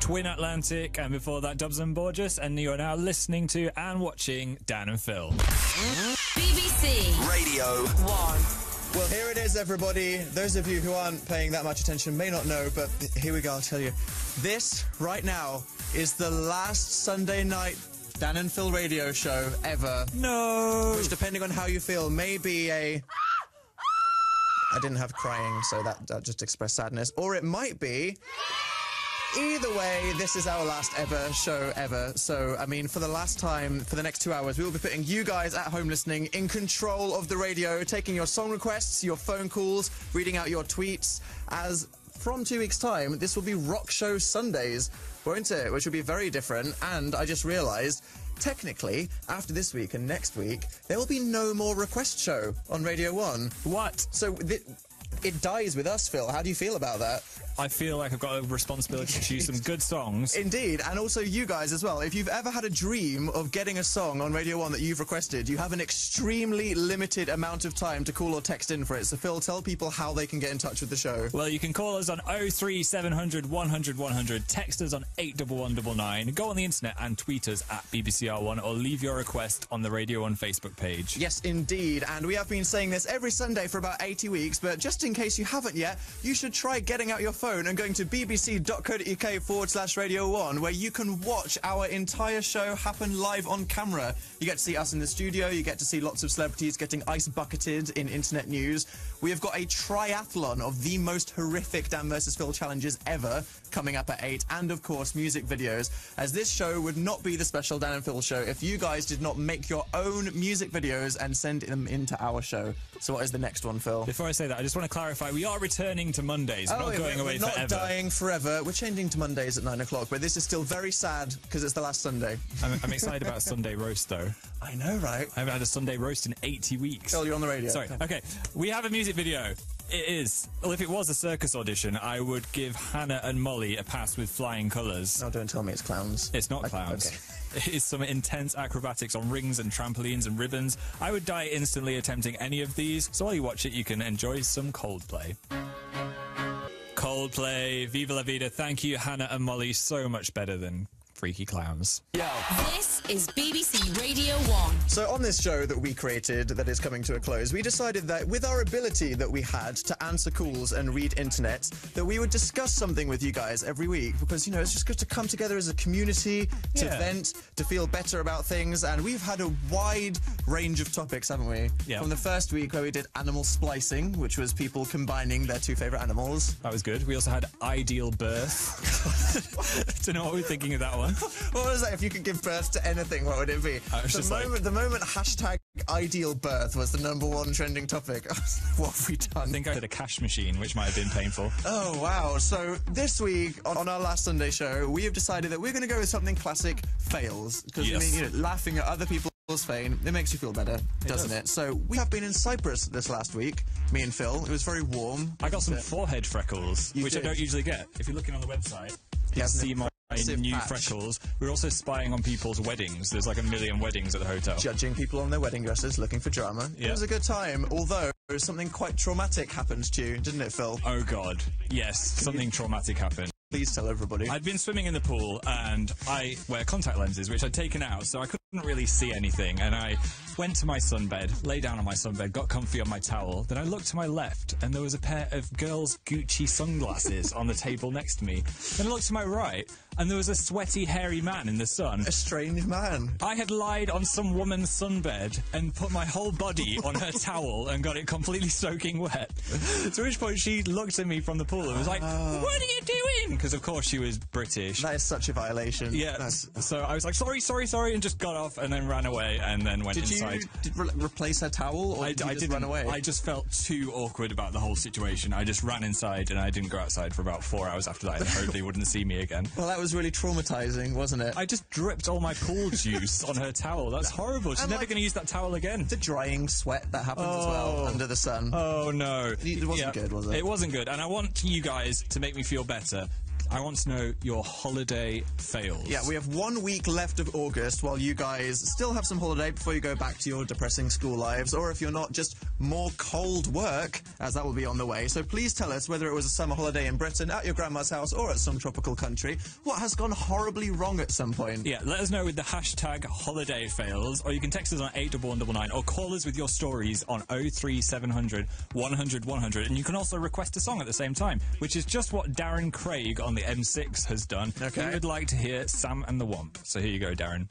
Twin Atlantic, and before that, Dubs and Borges, and you are now listening to and watching Dan and Phil. BBC Radio 1. Well, here it is, everybody. Those of you who aren't paying that much attention may not know, but here we go, I'll tell you. This, right now, is the last Sunday night Dan and Phil radio show ever. No! Which, depending on how you feel, may be a... I didn't have crying, so that just expressed sadness. Or it might be... Either way, this is our last ever show ever. So, I mean, for the last time, for the next 2 hours, we will be putting you guys at home listening in control of the radio, taking your song requests, your phone calls, reading out your tweets. As from 2 weeks' time, this will be Rock Show Sundays, won't it? Which will be very different. And I just realised, technically, after this week and next week, there will be no more Request Show on Radio 1. What? So it dies with us, Phil. How do you feel about that? I feel like I've got a responsibility to choose some good songs. Indeed, and also you guys as well. If you've ever had a dream of getting a song on Radio 1 that you've requested, you have an extremely limited amount of time to call or text in for it. So, Phil, tell people how they can get in touch with the show. Well, you can call us on 03700 100 100, text us on 81199, go on the internet and tweet us at BBCR1, or leave your request on the Radio 1 Facebook page. Yes, indeed, and we have been saying this every Sunday for about 80 weeks, but just in case you haven't yet, you should try getting out your phone and going to bbc.co.uk/Radio 1, where you can watch our entire show happen live on camera. You get to see us in the studio, you get to see lots of celebrities getting ice bucketed in internet news. We have got a triathlon of the most horrific Dan vs. Phil challenges ever coming up at 8, and of course music videos, as this show would not be the special Dan and Phil show if you guys did not make your own music videos and send them into our show. So what is the next one, Phil? Before I say that, I just want to clarify, we are returning to Mondays. We're not going away forever. forever. Not dying forever. We're changing to Mondays at 9 o'clock, but this is still very sad because it's the last Sunday. I'm excited about Sunday roast, though. I know, right? I haven't had a Sunday roast in 80 weeks. Phil, you're on the radio. Sorry. Okay, we have a music video. It is. Well, if it was a circus audition, I would give Hannah and Molly a pass with flying colours. No, don't tell me it's clowns. It's not clowns. Okay. It is some intense acrobatics on rings and trampolines and ribbons. I would die instantly attempting any of these, so while you watch it, you can enjoy some Coldplay. Coldplay, Viva La Vida. Thank you, Hannah and Molly. So much better than freaky clowns. Yeah. This is BBC Radio 1. So on this show that we created that is coming to a close, we decided that with our ability that we had to answer calls and read internet, that we would discuss something with you guys every week, because, you know, it's just good to come together as a community, to vent, to feel better about things, and we've had a wide range of topics, haven't we? Yeah. From the first week where we did animal splicing, which was people combining their two favourite animals. That was good. We also had ideal birth. Don't know what we're thinking of that one. What was that? If you could give birth to anything, what would it be? The moment hashtag ideal birth was the #1 trending topic. What have we done? I think I had a cash machine, which might have been painful. Oh, wow. So this week, on our last Sunday show, we have decided that we're going to go with something classic, fails. Because, Yes. I mean, you know, laughing at other people's fame, it makes you feel better, doesn't it? So we have been in Cyprus this last week, me and Phil. It was very warm. I got some forehead freckles, You which did. I don't usually get. If you're looking on the website, you Yeah, can see my new patch. freckles. We're also spying on people's weddings. There's like 1 million weddings at the hotel. Judging people on their wedding dresses, looking for drama. It Yeah. was a good time, although something quite traumatic happened to you, didn't it, Phil? Oh God, yes, something traumatic happened. Please tell everybody. I'd been swimming in the pool and I wear contact lenses, which I'd taken out, so I couldn't really see anything. And I went to my sunbed, lay down on my sunbed, got comfy on my towel. Then I looked to my left and there was a pair of girls' Gucci sunglasses on the table next to me. Then I looked to my right and there was a sweaty, hairy man in the sun. A strange man. I had lied on some woman's sunbed and put my whole body on her towel and got it completely soaking wet. To which point she looked at me from the pool and was like, "What are you doing?" Because of course she was British. That is such a violation. Yeah, so I was like, sorry, and just got off and then ran away and then went inside. Did you replace her towel, or did you just run away? I just felt too awkward about the whole situation. I just ran inside and I didn't go outside for about 4 hours after that and hoped they wouldn't see me again. Well, that was really traumatizing, wasn't it? I just dripped all my pool juice on her towel. That's horrible. She's And, never like, going to use that towel again. The drying sweat that happens as well under the sun. Oh, no. It wasn't good, was it? It wasn't good. And I want you guys to make me feel better. I want to know your holiday fails. Yeah, we have 1 week left of August while you guys still have some holiday before you go back to your depressing school lives, or if you're not, just more cold work, as that will be on the way. So please tell us whether it was a summer holiday in Britain, at your grandma's house, or at some tropical country, what has gone horribly wrong at some point. Yeah, let us know with the hashtag holiday fails, or you can text us on 81199, or call us with your stories on 03700 100 100, and you can also request a song at the same time, which is just what Darren Craig on the M6 has done. Okay. We would like to hear Sam and the Womp. So here you go, Darren.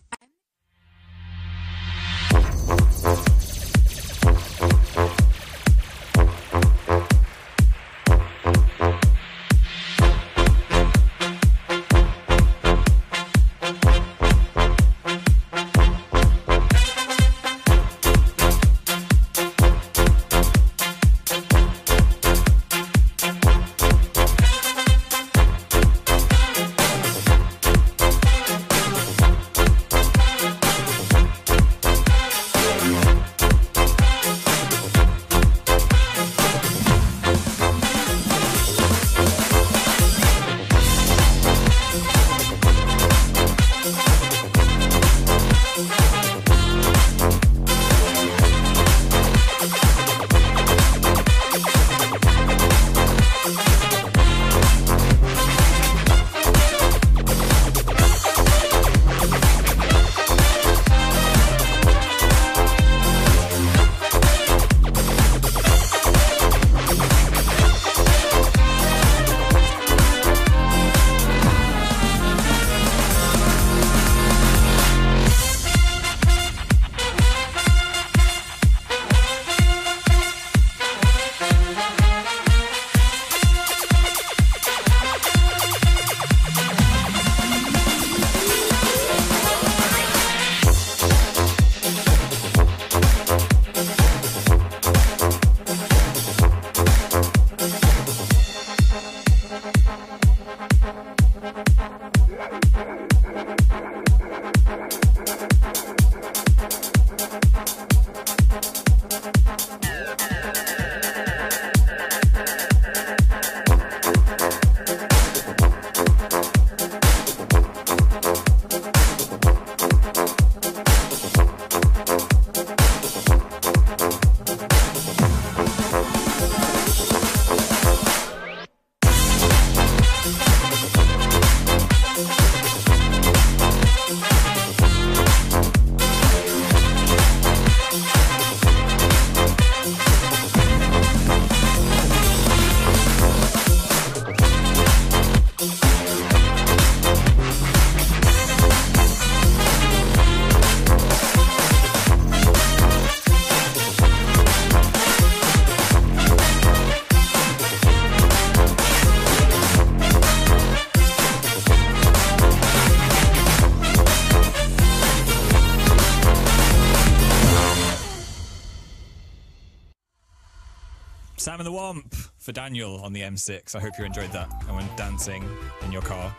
Sam and the Womp for Daniel on the M6. I hope you enjoyed that. And when dancing in your car,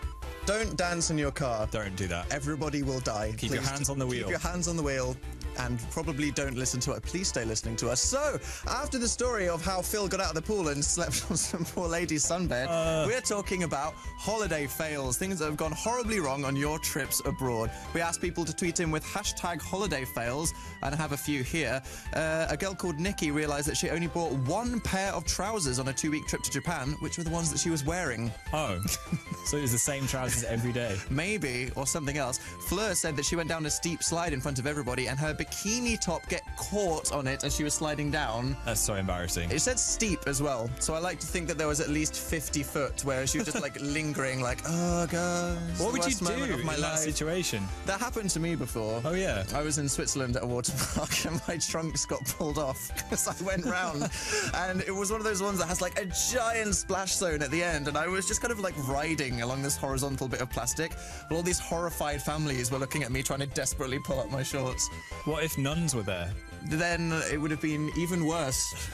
Don't dance in your car. don't do that. Everybody will die. Keep your Please hands on the wheel. Keep your hands on the wheel. And probably don't listen to it. Please stay listening to us. So, after the story of how Phil got out of the pool and slept on some poor lady's sunbed, we're talking about holiday fails, things that have gone horribly wrong on your trips abroad. We asked people to tweet in with hashtag holiday fails, and I have a few here. A girl called Nikki realised that she only bought one pair of trousers on a 2-week trip to Japan, which were the ones that she was wearing. Oh, so it was the same trousers every day. Maybe, or something else. Fleur said that she went down a steep slide in front of everybody and her bikini top get caught on it as she was sliding down. That's so embarrassing. It said steep as well, so I like to think that there was at least 50 foot where she was just like lingering, like, oh god. What would you do in my that life. situation? That happened to me before. Oh, yeah. I was in Switzerland at a water park and my trunks got pulled off because I went round and it was one of those ones that has like a giant splash zone at the end, and I was just kind of like riding along this horizontal bit of plastic, but all these horrified families were looking at me trying to desperately pull up my shorts. What if nuns were there? Then it would have been even worse.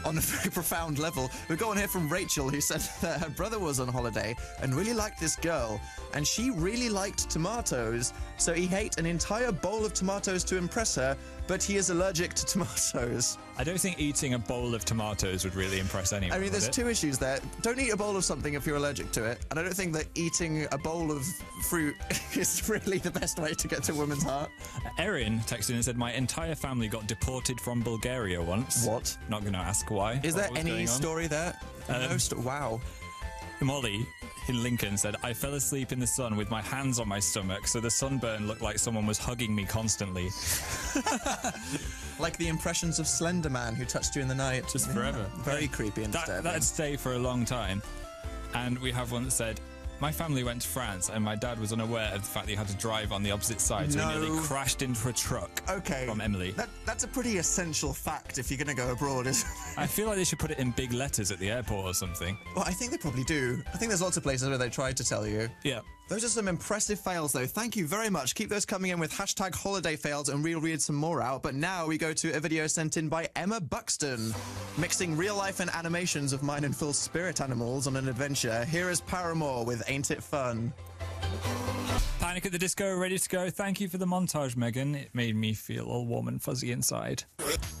On a very profound level. We got on here from Rachel, who said that her brother was on holiday and really liked this girl, and she really liked tomatoes, so he ate an entire bowl of tomatoes to impress her, but he is allergic to tomatoes. I don't think eating a bowl of tomatoes would really impress anyone. I mean, there's would it? two issues there. Don't eat a bowl of something if you're allergic to it, and I don't think that eating a bowl of fruit is really the best way to get to a woman's heart. Erin texted in and said, my entire family got deported from Bulgaria once. What? Not going to ask why. Is what there was any going on. story there? Wow. Molly in Lincoln said, I fell asleep in the sun with my hands on my stomach, so the sunburn looked like someone was hugging me constantly. Like the impressions of Slender Man who touched you in the night. Just forever. Very creepy and disturbing. That'd stay for a long time. And we have one that said, my family went to France and my dad was unaware of the fact that he had to drive on the opposite side, so he nearly crashed into a truck. Okay. From Emily. That's a pretty essential fact if you're going to go abroad, isn't it? I feel like they should put it in big letters at the airport or something. Well, I think they probably do. I think there's lots of places where they tried to tell you. Yeah. Those are some impressive fails, though. Thank you very much. Keep those coming in with hashtag holiday fails, and we'll read some more out. But now we go to a video sent in by Emma Buxton, mixing real life and animations of mine and Phil's spirit animals on an adventure. Here is Paramore with Ain't It Fun? Panic at the Disco, ready to go. Thank you for the montage, Megan. It made me feel all warm and fuzzy inside.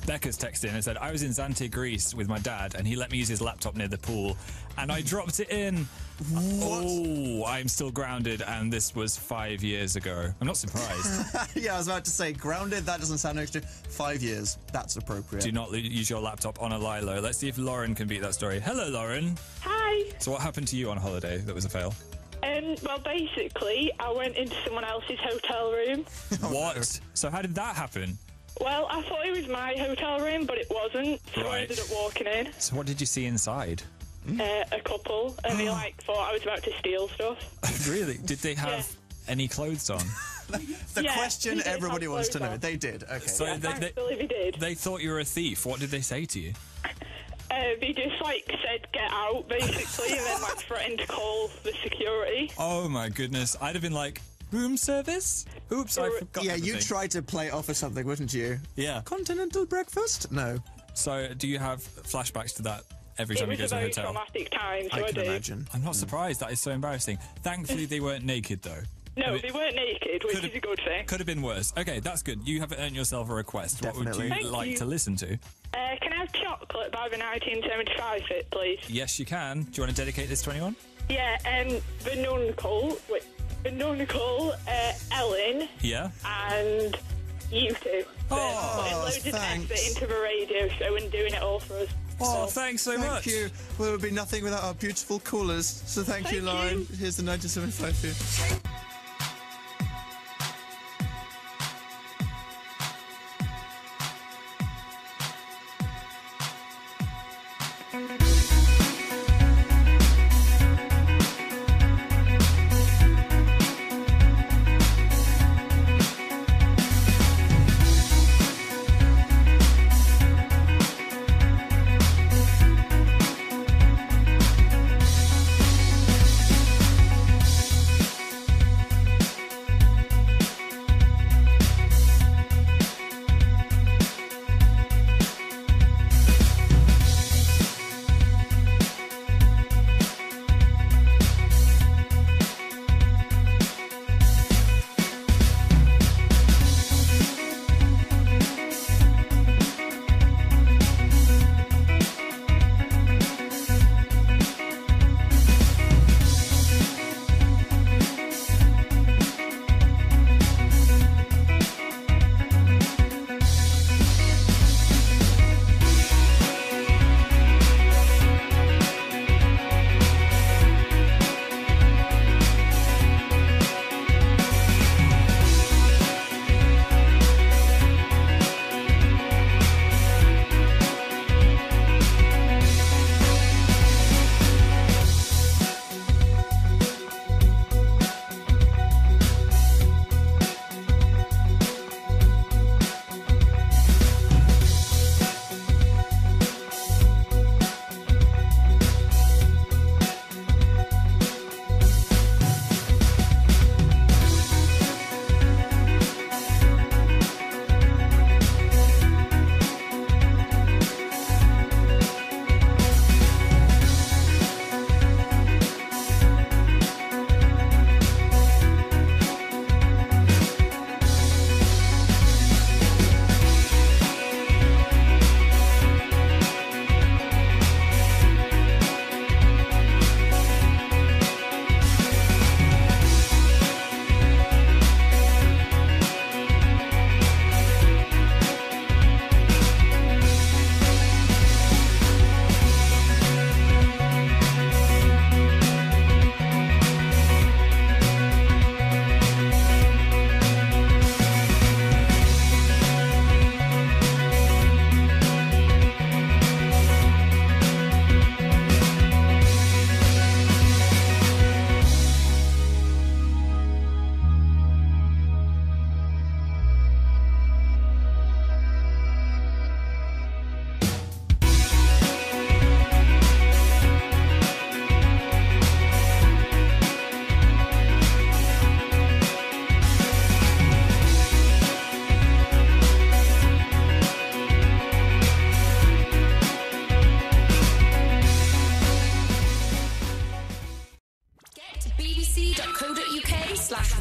Becca's texted in and said, I was in Zante, Greece with my dad, and he let me use his laptop near the pool, and I dropped it in. What? Oh, I'm still grounded, and this was 5 years ago. I'm not surprised. Yeah, I was about to say, grounded, that doesn't sound extra. 5 years, that's appropriate. Do not use your laptop on a lilo. Let's see if Lauren can beat that story. Hello, Lauren. Hi. So what happened to you on holiday that was a fail? Well, basically, I went into someone else's hotel room. What? No. So how did that happen? Well, I thought it was my hotel room, but it wasn't. So I Right. ended up walking in. So what did you see inside? A couple, and they thought I was about to steal stuff. Really? Did they have any clothes on? The Yeah, question they did everybody have wants to clothes know. on. They did. Okay. So Yeah, thankfully they did. They thought you were a thief. What did they say to you? They just said get out, basically, and then threatened to call the security. Oh my goodness. I'd have been like, room service? Oops, I forgot. Yeah, you everything. tried to play it off as something, wouldn't you? Yeah. Continental breakfast? No. So do you have flashbacks to that every It time you was go a to a very hotel? traumatic time, so I I can do. imagine. I'm not surprised. That is so embarrassing. Thankfully, they weren't naked, though. No, I mean, they weren't naked, which could've- is a good thing. Could have been worse. Okay, that's good. You have earned yourself a request. What would Definitely. you Thank like you. to listen to? Can I have chocolate by the 1975 fit, please? Yes, you can. Do you want to dedicate this to anyone? Yeah, the Nuncle, Ellen, Yeah. and you two. For Oh, putting loads thanks. of effort into the radio show and doing it all for us. Oh, thanks so Thank much. you. Well, it would be nothing without our beautiful callers. So thank you, Thank Lauren. you. Here's the 1975 for you.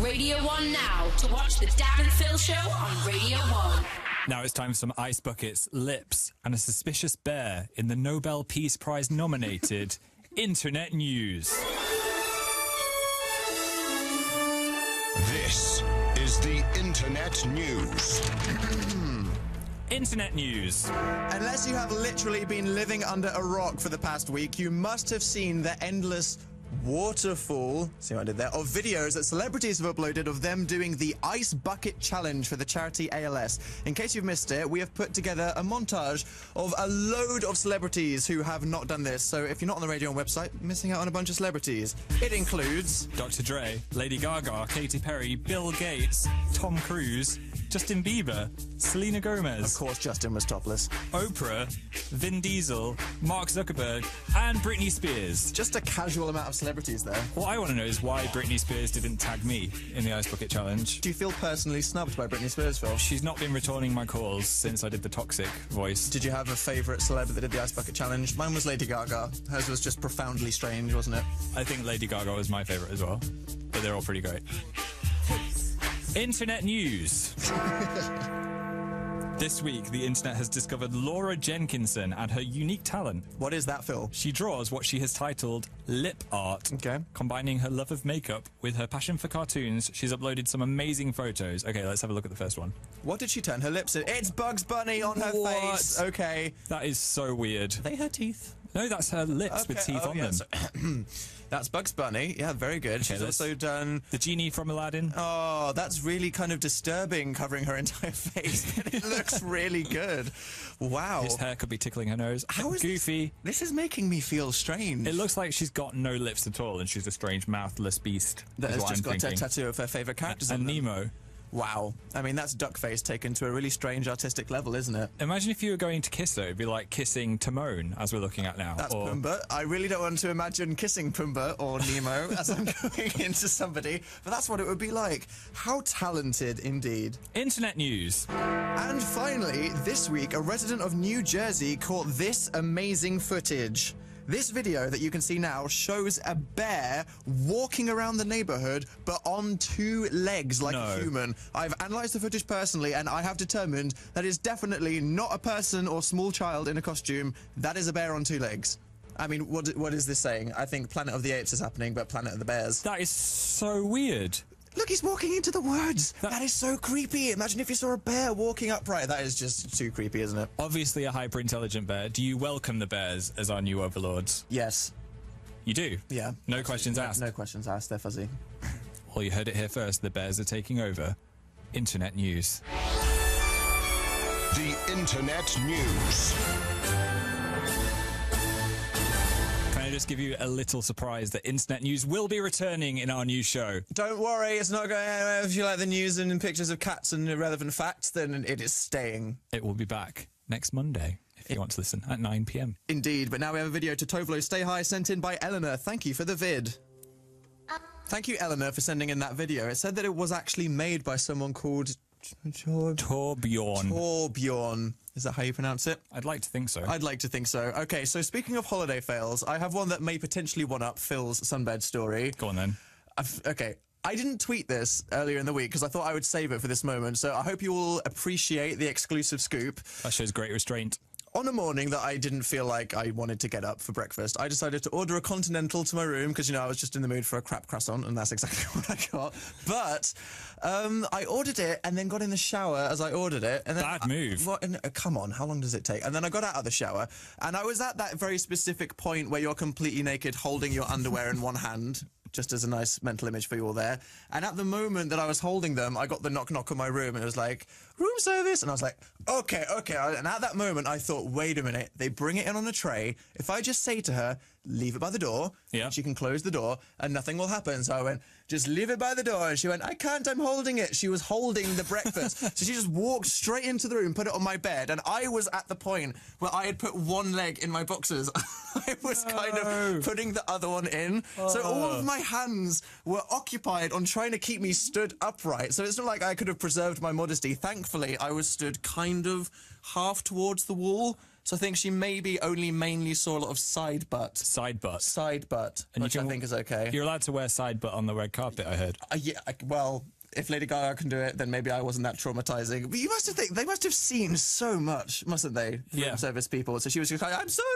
Radio 1 now to watch the Dan and Phil Show on Radio 1. Now it's time for some ice buckets, lips, and a suspicious bear in the Nobel Peace Prize nominated Internet News. This is the Internet News. Internet News. Unless you have literally been living under a rock for the past week, you must have seen the endless waterfall, see what I did there, of videos that celebrities have uploaded of them doing the Ice Bucket Challenge for the charity ALS. In case you've missed it, we have put together a montage of a load of celebrities who have not done this. So if you're not on the Radio 1 website, missing out on a bunch of celebrities. It includes Dr. Dre, Lady Gaga, Katy Perry, Bill Gates, Tom Cruise, Justin Bieber, Selena Gomez. Of course, Justin was topless. Oprah, Vin Diesel, Mark Zuckerberg, and Britney Spears. Just a casual amount of celebrities there. What I want to know is why Britney Spears didn't tag me in the Ice Bucket Challenge. Do you feel personally snubbed by Britney Spears, Phil? She's not been returning my calls since I did the Toxic voice. Did you have a favourite celeb that did the Ice Bucket Challenge? Mine was Lady Gaga. Hers was just profoundly strange, wasn't it? I think Lady Gaga was my favourite as well, but they're all pretty great. Internet News. This week, the internet has discovered Laura Jenkinson and her unique talent. What is that, Phil? She draws what she has titled lip art. Okay. Combining her love of makeup with her passion for cartoons, she's uploaded some amazing photos. Okay, let's have a look at the first one. What did she turn her lips in? It's Bugs Bunny on her What? face. Okay. That is so weird. Are they her teeth? No, that's her lips with teeth on them. So that's Bugs Bunny. Yeah, very good. She's let's- also done... The genie from Aladdin. Oh, that's really kind of disturbing, covering her entire face. But it looks really good. Wow. His hair could be tickling her nose. How is Goofy. This is making me feel strange. It looks like she's got no lips at all, and she's a strange mouthless beast. that is has what just I'm got a thinking. tattoo of her favourite characters on And them. Nemo. Wow. I mean, that's Duckface taken to a really strange artistic level, isn't it? Imagine if you were going to kiss her. It'd be like kissing Timon, as we're looking at now. That's or Pumbaa. I really don't want to imagine kissing Pumbaa or Nemo as I'm going into somebody, but that's what it would be like. How talented indeed. Internet News. And finally, this week, a resident of New Jersey caught this amazing footage. This video that you can see now shows a bear walking around the neighborhood, but on two legs like a human. I've analysed the footage personally, and I have determined that it's definitely not a person or small child in a costume. That is a bear on two legs. I mean, what is this saying? I think Planet of the Apes is happening, but Planet of the Bears. That is so weird. Look, he's walking into the woods. That is so creepy. Imagine if you saw a bear walking upright. That is just too creepy, isn't it? Obviously a hyper-intelligent bear. Do you welcome the bears as our new overlords? Yes. You do? Yeah. No questions asked? No questions asked. They're fuzzy. Well, you heard it here first. The bears are taking over. Internet News. The Internet News. Can I just give you a little surprise that Internet News will be returning in our new show? Don't worry, it's not going anywhere. If you like the news and pictures of cats and irrelevant facts, then it is staying. It will be back next Monday, if you want to listen, at 9 p.m. Indeed, but now we have a video to Tovlo Stay High sent in by Eleanor. Thank you for the vid. Thank you, Eleanor, for sending in that video. It said that it was actually made by someone called... Torbjorn. Torbjorn. Is that how you pronounce it? I'd like to think so. I'd like to think so. Okay, so speaking of holiday fails, I have one that may potentially one-up Phil's sunbed story. Go on then. Okay, I didn't tweet this earlier in the week because I thought I would save it for this moment, so I hope you all appreciate the exclusive scoop. That shows great restraint. On a morning that I didn't feel like I wanted to get up for breakfast, I decided to order a Continental to my room because, you know, I was just in the mood for a crap croissant, and that's exactly what I got. But I ordered it and then got in the shower as I ordered it. And then Bad move. Come on, how long does it take? And then I got out of the shower, and I was at that very specific point where you're completely naked, holding your underwear in one hand, just as a nice mental image for you all there. And at the moment that I was holding them, I got the knock on my room, and it was like, room service? And I was like, okay. And at that moment, I thought, wait a minute, they bring it in on a tray. If I just say to her, leave it by the door, yeah, she can close the door, and nothing will happen. So I went, just leave it by the door. And she went, I can't, I'm holding it. She was holding the breakfast. So she just walked straight into the room, put it on my bed, and I was at the point where I had put one leg in my boxers. I was kind of putting the other one in. So all of my hands were occupied on trying to keep me stood upright. So it's not like I could have preserved my modesty. Thankfully, I was stood kind of half towards the wall. So I think she maybe only mainly saw a lot of side butt. Side butt. Side butt, And which I think is okay. You're allowed to wear side butt on the red carpet, I heard. Yeah, well, if Lady Gaga can do it, then maybe I wasn't that traumatizing. But you must have they must have seen so much, mustn't they? Yeah. Room service people. So she was just like, I'm sorry.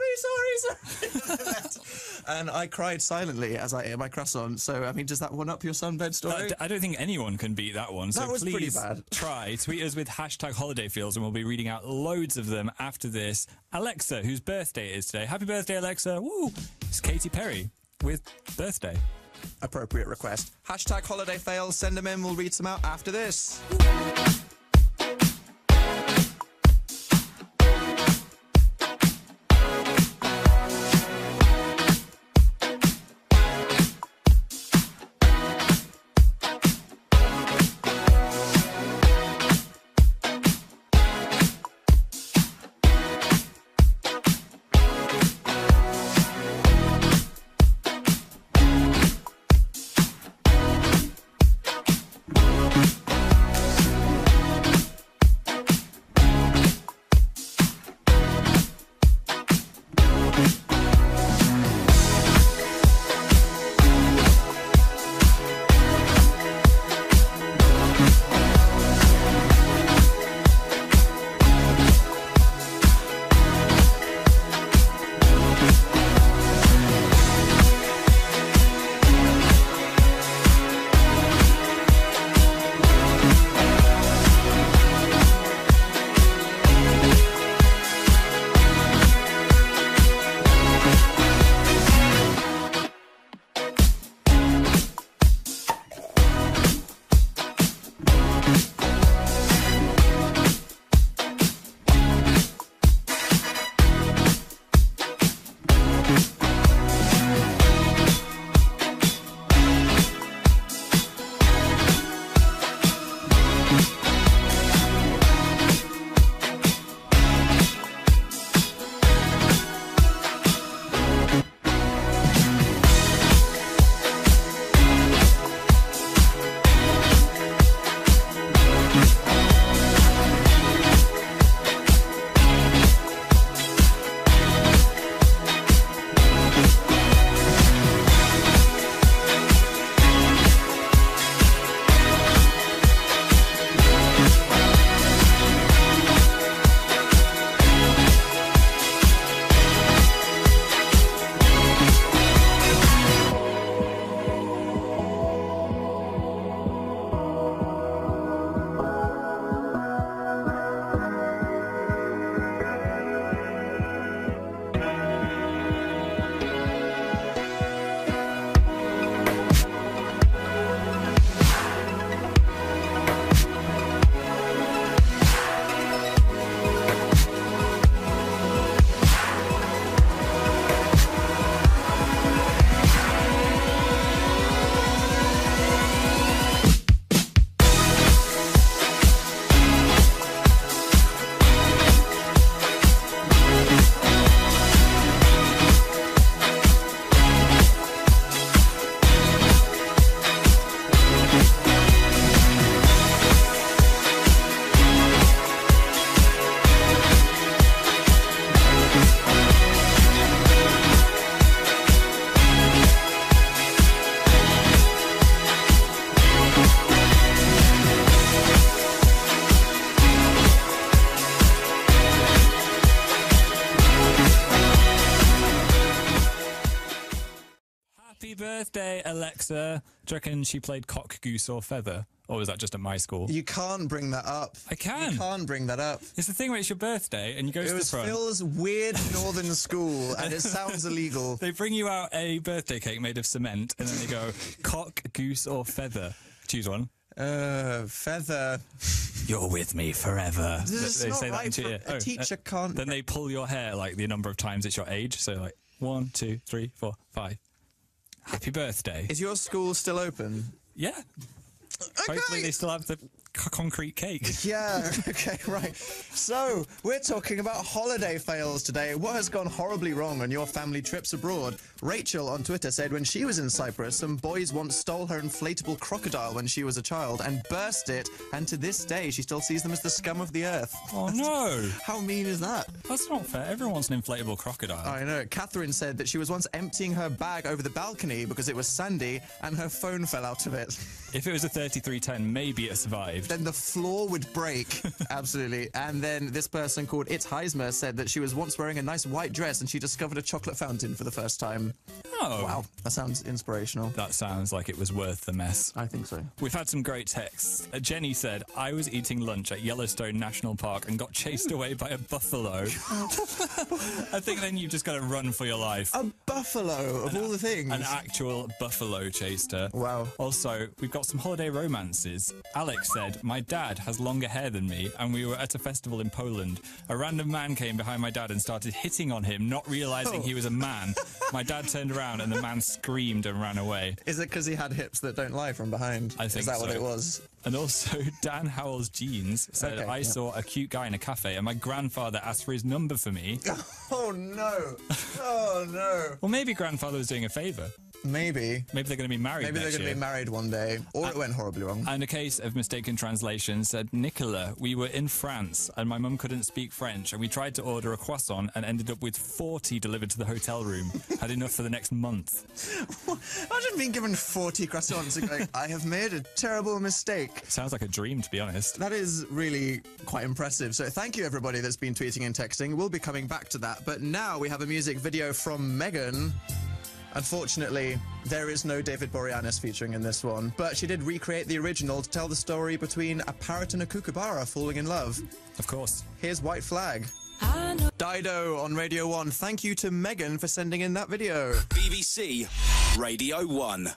And I cried silently as I ate my croissant. So, I mean, does that one up your sunbed story? I don't think anyone can beat that one. So That was pretty please bad. try. Tweet us with #HolidayFeels and we'll be reading out loads of them after this. Alexa, whose birthday it is today. Happy birthday, Alexa. Woo! It's Katy Perry with birthday. Appropriate request. #HolidayFails. Send them in. We'll read some out after this. birthday, Alexa. Do you reckon she played cock, goose or feather? Or was that just at my school? You can't bring that up. I can. You can't bring that up. It's the thing where it's your birthday and you go to It the was front. Phil's weird northern school, and it sounds illegal. They bring you out a birthday cake made of cement and then they go, cock, goose or feather. Choose one. Feather. You're with me forever. This is They not say that right into your for ear. a teacher can't. Then they pull your hair like the number of times it's your age. So like 1, 2, 3, 4, 5. Happy birthday. Is your school still open? Yeah. Hopefully they still have the concrete cake. Yeah, okay, right. So, we're talking about holiday fails today. What has gone horribly wrong on your family trips abroad? Rachel on Twitter said when she was in Cyprus, some boys once stole her inflatable crocodile when she was a child and burst it, and to this day she still sees them as the scum of the earth. Oh, no. How mean is that? That's not fair. Everyone wants an inflatable crocodile. I know. Catherine said that she was once emptying her bag over the balcony because it was sandy and her phone fell out of it. If it was a 3310, maybe it survived. Then the floor would break. Absolutely. And then this person called It's Heismer said that she was once wearing a nice white dress and she discovered a chocolate fountain for the first time. Oh. Wow, that sounds inspirational. That sounds like it was worth the mess. I think so. We've had some great texts. Jenny said, I was eating lunch at Yellowstone National Park and got chased away by a buffalo. I think then you've just got to run for your life. A buffalo, of all the things. An actual buffalo chased her. Wow. Also, we've got some holiday romances. Alex said, my dad has longer hair than me, and we were at a festival in Poland. A random man came behind my dad and started hitting on him, not realising he was a man. My dad turned around and the man screamed and ran away. Is it because he had hips that don't lie from behind? I think Is that so. what it was? And also, Dan Howell's Jeans said, Okay, I saw a cute guy in a cafe and my grandfather asked for his number for me. Oh, no. Oh, no. Well, maybe grandfather was doing a favour. Maybe. Maybe they're going to be married Maybe they're next going to year. be married one day. Or it went horribly wrong. And a case of mistaken translation said, Nicola, we were in France and my mum couldn't speak French and we tried to order a croissant and ended up with 40 delivered to the hotel room. Had enough for the next month. Imagine being given 40 croissants and going, I have made a terrible mistake. Sounds like a dream, to be honest. That is really quite impressive. So thank you, everybody that's been tweeting and texting. We'll be coming back to that. But now we have a music video from Megan. Unfortunately, there is no David Boreanaz featuring in this one, but she did recreate the original to tell the story between a parrot and a kookaburra falling in love. Of course. Here's White Flag. Dido on Radio 1. Thank you to Megan for sending in that video. BBC Radio 1.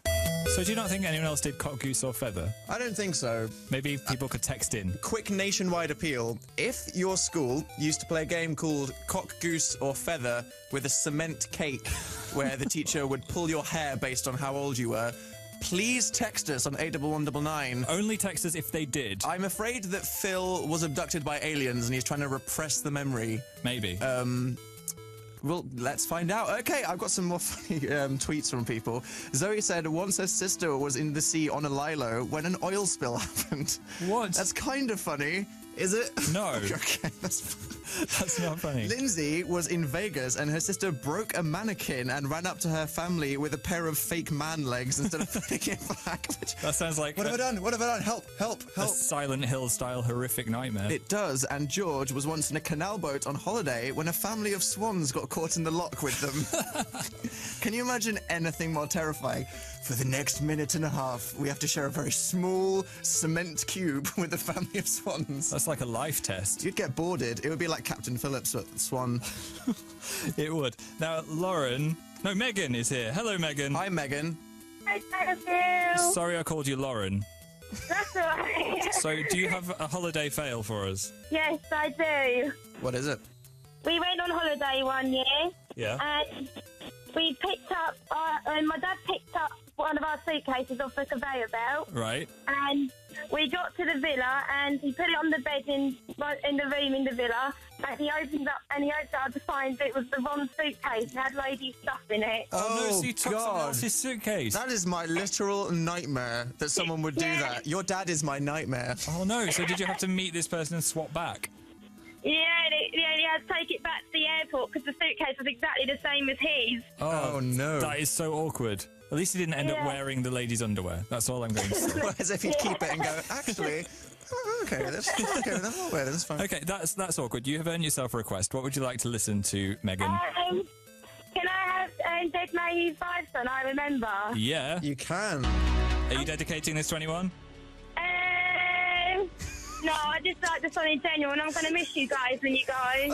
So do you not think anyone else did Cock, Goose or Feather? I don't think so. Maybe people could text in. Quick nationwide appeal. If your school used to play a game called Cock, Goose or Feather with a cement cake where the teacher would pull your hair based on how old you were, please text us on 81199. Only text us if they did. I'm afraid that Phil was abducted by aliens and he's trying to repress the memory. Maybe. Well, let's find out. Okay, I've got some more funny tweets from people. Zoe said once her sister was in the sea on a lilo when an oil spill happened. What? That's kind of funny. Is it? No. Okay, That's not funny. Lindsay was in Vegas and her sister broke a mannequin and ran up to her family with a pair of fake man legs instead of putting it back. That sounds like What have I done? What have I done? Help, help, a help. Silent Hill style horrific nightmare. It does, and George was once in a canal boat on holiday when a family of swans got caught in the lock with them. Can you imagine anything more terrifying? For the next minute and a half, we have to share a very small cement cube with a family of swans. That's like a life test. You'd get boarded. It would be like Captain Phillips at Swan. It would. Now, Megan is here. Hello, Megan. Hi, Megan. Hi, thank you. Sorry I called you Lauren. That's all right. So, do you have a holiday fail for us? Yes, I do. What is it? We went on holiday one year, Yeah. and we picked up, my dad picked up one of our suitcases off the conveyor belt, Right. and we got to the villa, and he put it on the bed in the room in the villa, and he opened up to find it was the wrong suitcase. It had ladies' stuff in it. Oh, no, so you took someone God. else's suitcase. That is my literal nightmare that someone would do Yeah. that. Your dad is my nightmare. Oh, no. So, did you have to meet this person and swap back? Yeah, he had to take it back to the airport because the suitcase was exactly the same as his. Oh, no. That is so awkward. At least he didn't end up Yeah. wearing the ladies' underwear. That's all I'm going to say. As if he'd keep it and go, actually, okay, that's okay, then I'll wear it, that's fine. Okay, that's awkward. You have earned yourself a request. What would you like to listen to, Megan? Can I have Dead Man Use Vibes on I Remember? Yeah. You can. Are you dedicating this to anyone? No, I just like the song in general, and I'm going to miss you guys when you go.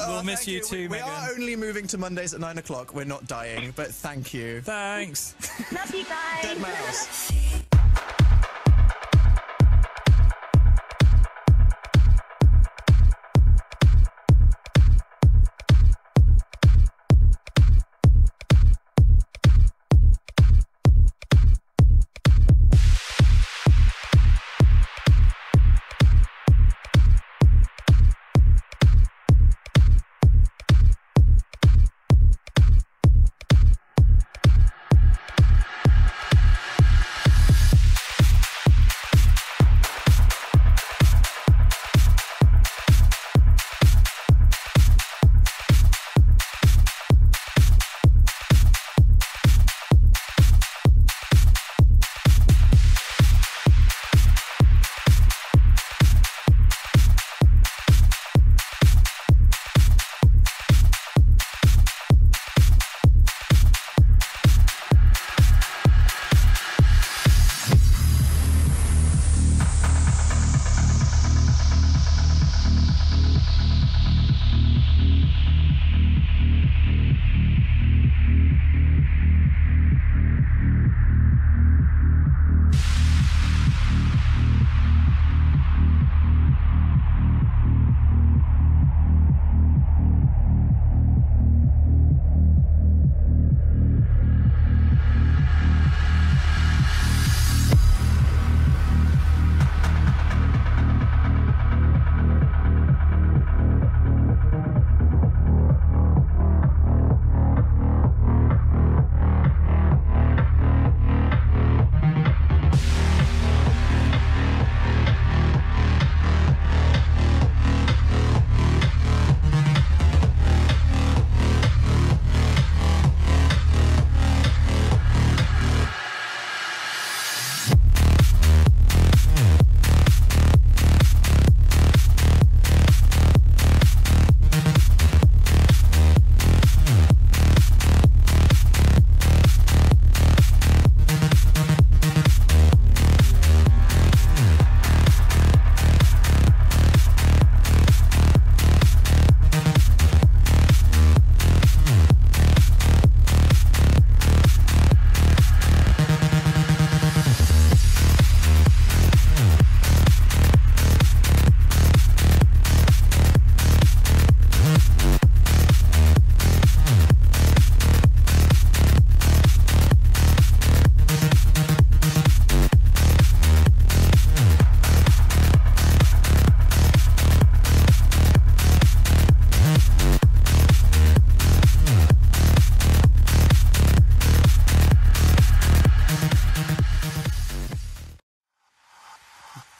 We'll miss Thank you too, We Megan. are only moving to Mondays at 9 o'clock. We're not dying, but thank you. Thanks. Love you guys. Dead mouse.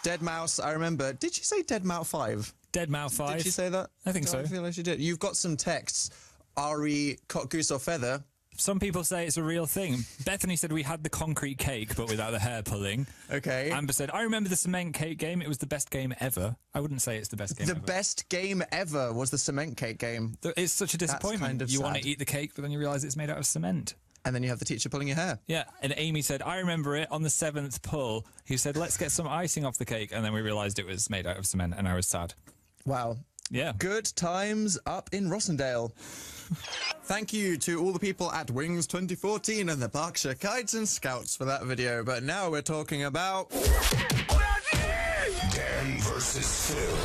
Dead Mouse, I remember. Did you say Dead Mouse 5? Dead Mouse 5. Did she say that? I think so. I feel like she did. You've got some texts. Ari, cock, goose or feather. Some people say it's a real thing. Bethany said we had the concrete cake, but without the hair pulling. Okay. Amber said, I remember the cement cake game. It was the best game ever. I wouldn't say it's the best game The ever. best game ever was the cement cake game. It's such a disappointment. kind of you want sad. to eat the cake, but then you realise it's made out of cement. And then you have the teacher pulling your hair. Yeah, and Amy said, I remember it on the 7th pull. He said, let's get some icing off the cake. And then we realised it was made out of cement, and I was sad. Wow. Yeah. Good times up in Rossendale. Thank you to all the people at Wings 2014 and the Berkshire Kites and Scouts for that video. But now we're talking about... Dan versus Phil.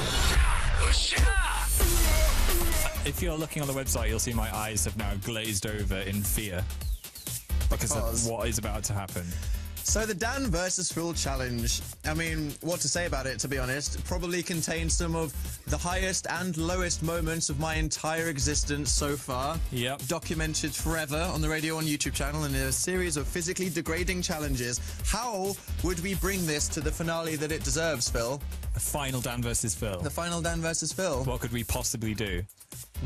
If you're looking on the website, you'll see my eyes have now glazed over in fear because of what is about to happen. So the Dan versus Phil challenge, I mean, what to say about it, to be honest, probably contains some of the highest and lowest moments of my entire existence so far. Yep. Documented forever on the Radio 1 YouTube channel in a series of physically degrading challenges. How would we bring this to the finale that it deserves, Phil? The final Dan versus Phil. The final Dan versus Phil. What could we possibly do?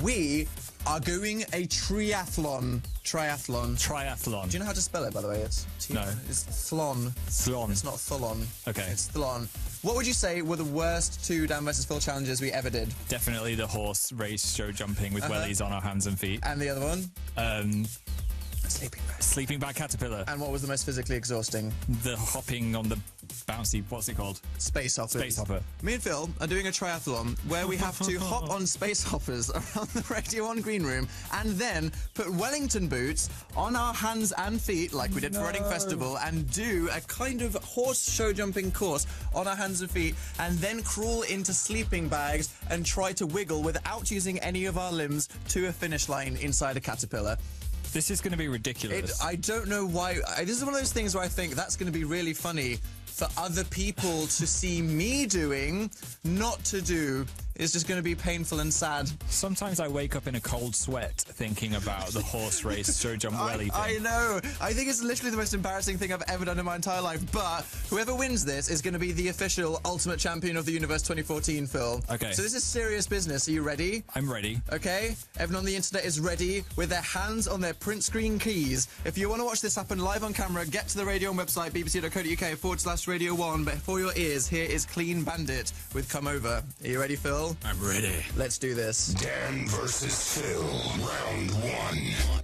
We are doing a triathlon. Triathlon. Do you know how to spell it, by the way? It's No. It's thlon. Thlon. It's not tholon. Okay. It's thlon. What would you say were the worst two Dan versus Phil challenges we ever did? Definitely the horse race show jumping with wellies on our hands and feet. And the other one? Sleeping bag. Sleeping bag caterpillar. And what was the most physically exhausting? The hopping on the bouncy, what's it called? Space hoppers. Space hopper. Me and Phil are doing a triathlon where we have to hop on space hoppers around the Radio 1 green room and then put Wellington boots on our hands and feet like we did for Reading Festival and do a kind of horse show jumping course on our hands and feet and then crawl into sleeping bags and try to wiggle without using any of our limbs to a finish line inside a caterpillar. This is going to be ridiculous. I don't know why. This is one of those things where I think that's going to be really funny for other people to see me doing, not to do. It's just going to be painful and sad. Sometimes I wake up in a cold sweat thinking about the horse race show jump welly thing. I know. I think it's literally the most embarrassing thing I've ever done in my entire life. But whoever wins this is going to be the official Ultimate Champion of the Universe 2014 film. Okay. So this is serious business. Are you ready? I'm ready. Okay, everyone on the internet is ready with their hands on their print screen keys. If you want to watch this happen live on camera, get to the Radio 1 website, bbc.co.uk/Radio 1. But for your ears, here is Clean Bandit with Come Over. Are you ready, Phil? I'm ready. Let's do this. Dan versus Phil. Round 1.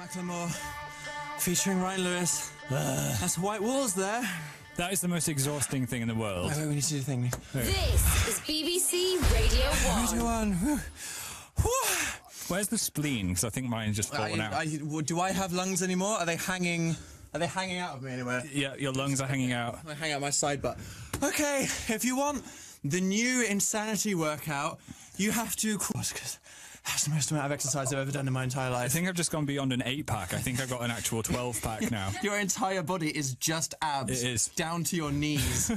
Macklemore featuring Ryan Lewis. That's White Walls there. That is the most exhausting thing in the world. Wait, we need to do the thing. This is BBC Radio 1. Radio 1. Where's the spleen? Because I think mine's just fallen out. Do I have lungs anymore? Are they hanging out of me anywhere? Yeah, your lungs are hanging out. I hang out my side butt. Okay, if you want the new insanity workout, you have to... Because that's the most amount of exercise I've ever done in my entire life. I think I've just gone beyond an 8-pack. I think I've got an actual 12-pack now. Your entire body is just abs. It is. Down to your knees.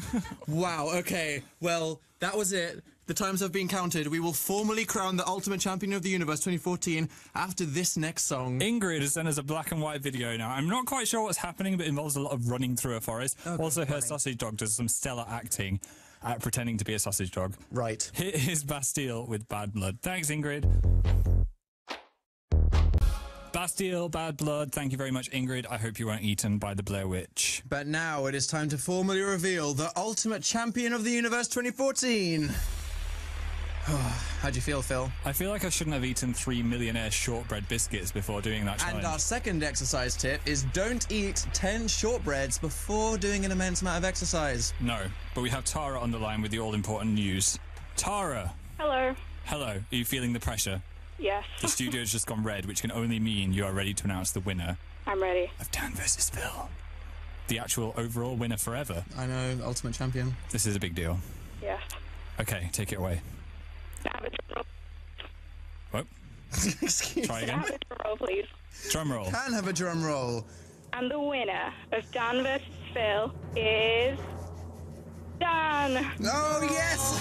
Wow, okay. Well, that was it. The times have been counted. We will formally crown the Ultimate Champion of the Universe 2014 after this next song. Ingrid has sent us a black and white video now. I'm not quite sure what's happening, but it involves a lot of running through a forest. Also, her sausage dog does some stellar acting at pretending to be a sausage dog. Right. Here is Bastille with Bad Blood. Thanks, Ingrid. Bastille, Bad Blood. Thank you very much, Ingrid. I hope you weren't eaten by the Blair Witch. But now it is time to formally reveal the Ultimate Champion of the Universe 2014. How do you feel, Phil? I feel like I shouldn't have eaten 3 millionaire shortbread biscuits before doing that challenge. And our second exercise tip is don't eat 10 shortbreads before doing an immense amount of exercise. No, but we have Tara on the line with the all-important news. Tara! Hello. Hello. Are you feeling the pressure? Yes. The studio's just gone red, which can only mean you are ready to announce the winner I'm ready. of Dan vs. Phil. The actual overall winner forever. I know, Ultimate Champion. This is a big deal. Yes. Okay, take it away. What? Try again. Have a drum roll, please. Drum roll. Can have a drum roll. And the winner of Dan vs. Phil is Dan. Oh, yes!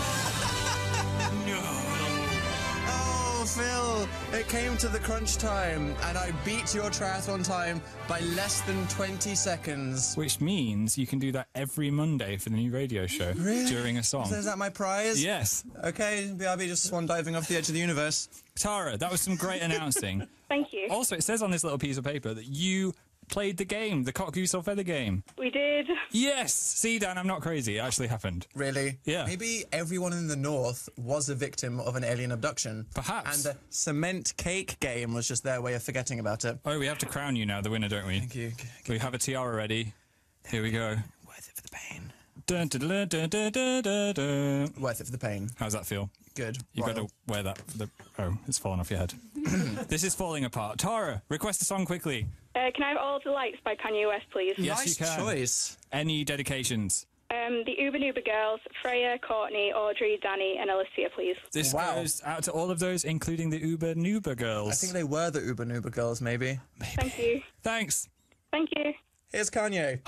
Oh, Phil, it came to the crunch time, and I beat your triathlon time by less than 20 seconds. Which means you can do that every Monday for the new radio show during a song. So is that my prize? Yes. Okay, BRB just swan diving off the edge of the universe. Tara, that was some great announcing. Thank you. Also, it says on this little piece of paper that you played the game, the cock, goose or feather game. We did. Yes! See, Dan, I'm not crazy. It actually happened. Really? Yeah. Maybe everyone in the North was a victim of an alien abduction. Perhaps. And the cement cake game was just their way of forgetting about it. Oh, we have to crown you now, the winner, don't we? Thank you. We have a tiara ready. Here we go. Worth it for the pain. Dun, dun, dun, dun, dun, dun, dun, dun. Worth it for the pain. How's that feel? Good. You've got Royal. to wear that for the... Oh, it's fallen off your head. This is falling apart. Tara, request a song quickly. Can I have All of the Lights by Kanye West, please? Yes, Nice you can. choice. Any dedications? The Uber Noober girls, Freya, Courtney, Audrey, Danny, and Alicia, please. This Wow. goes out to all of those, including the Uber Noober girls. I think they were the Uber Noober girls, maybe. Thank you. Thanks. Thank you. Here's Kanye.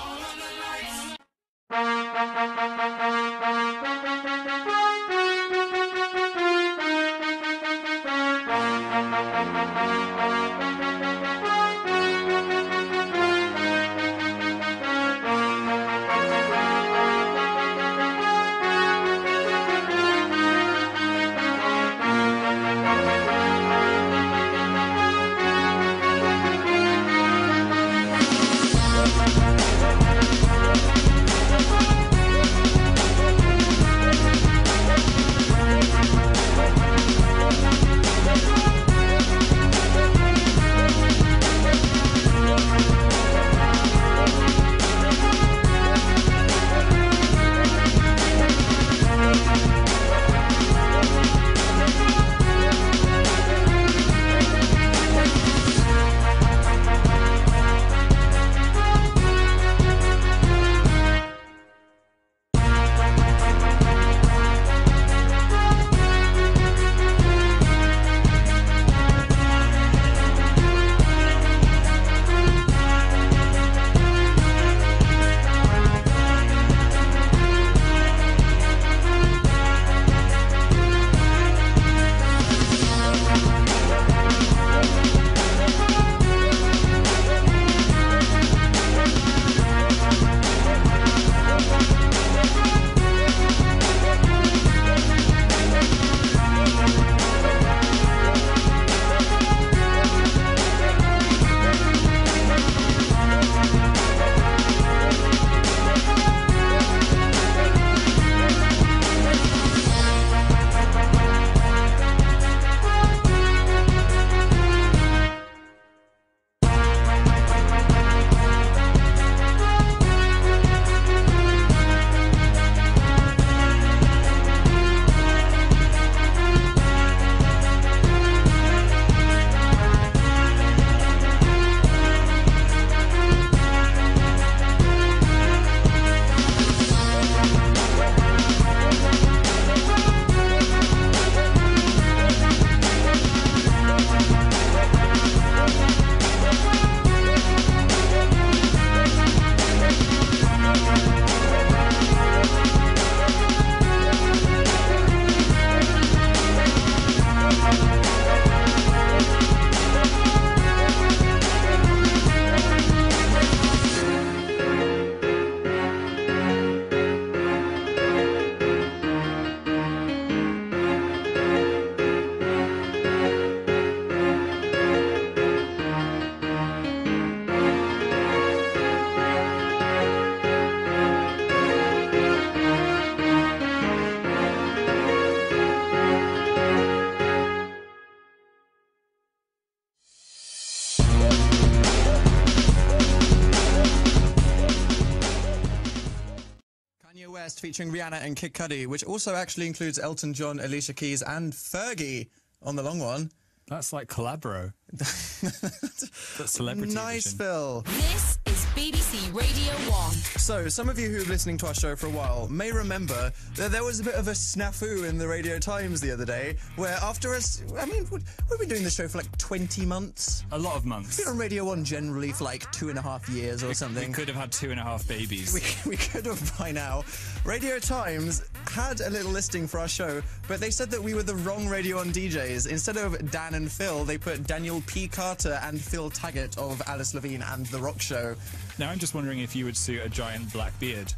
Best featuring Rihanna and Kid Cudi, which also actually includes Elton John, Alicia Keys, and Fergie on the long one. That's like Collabro. That's celebrity Nice, edition. Phil. This is BBC Radio 1. So, some of you who've been listening to our show for a while may remember that there was a bit of a snafu in the Radio Times the other day, where after us, I mean, we've been doing the show for like 20 months. A lot of months. We've been on Radio 1 generally for like 2.5 years or something. We could have had 2.5 babies. We could have by now. Radio Times had a little listing for our show, but they said that we were the wrong Radio 1 DJs. Instead of Dan and Phil, they put Daniel P. Carter and Phil Taggart of Alice Levine and The Rock Show. Now I'm just wondering if you would suit a giant black beard.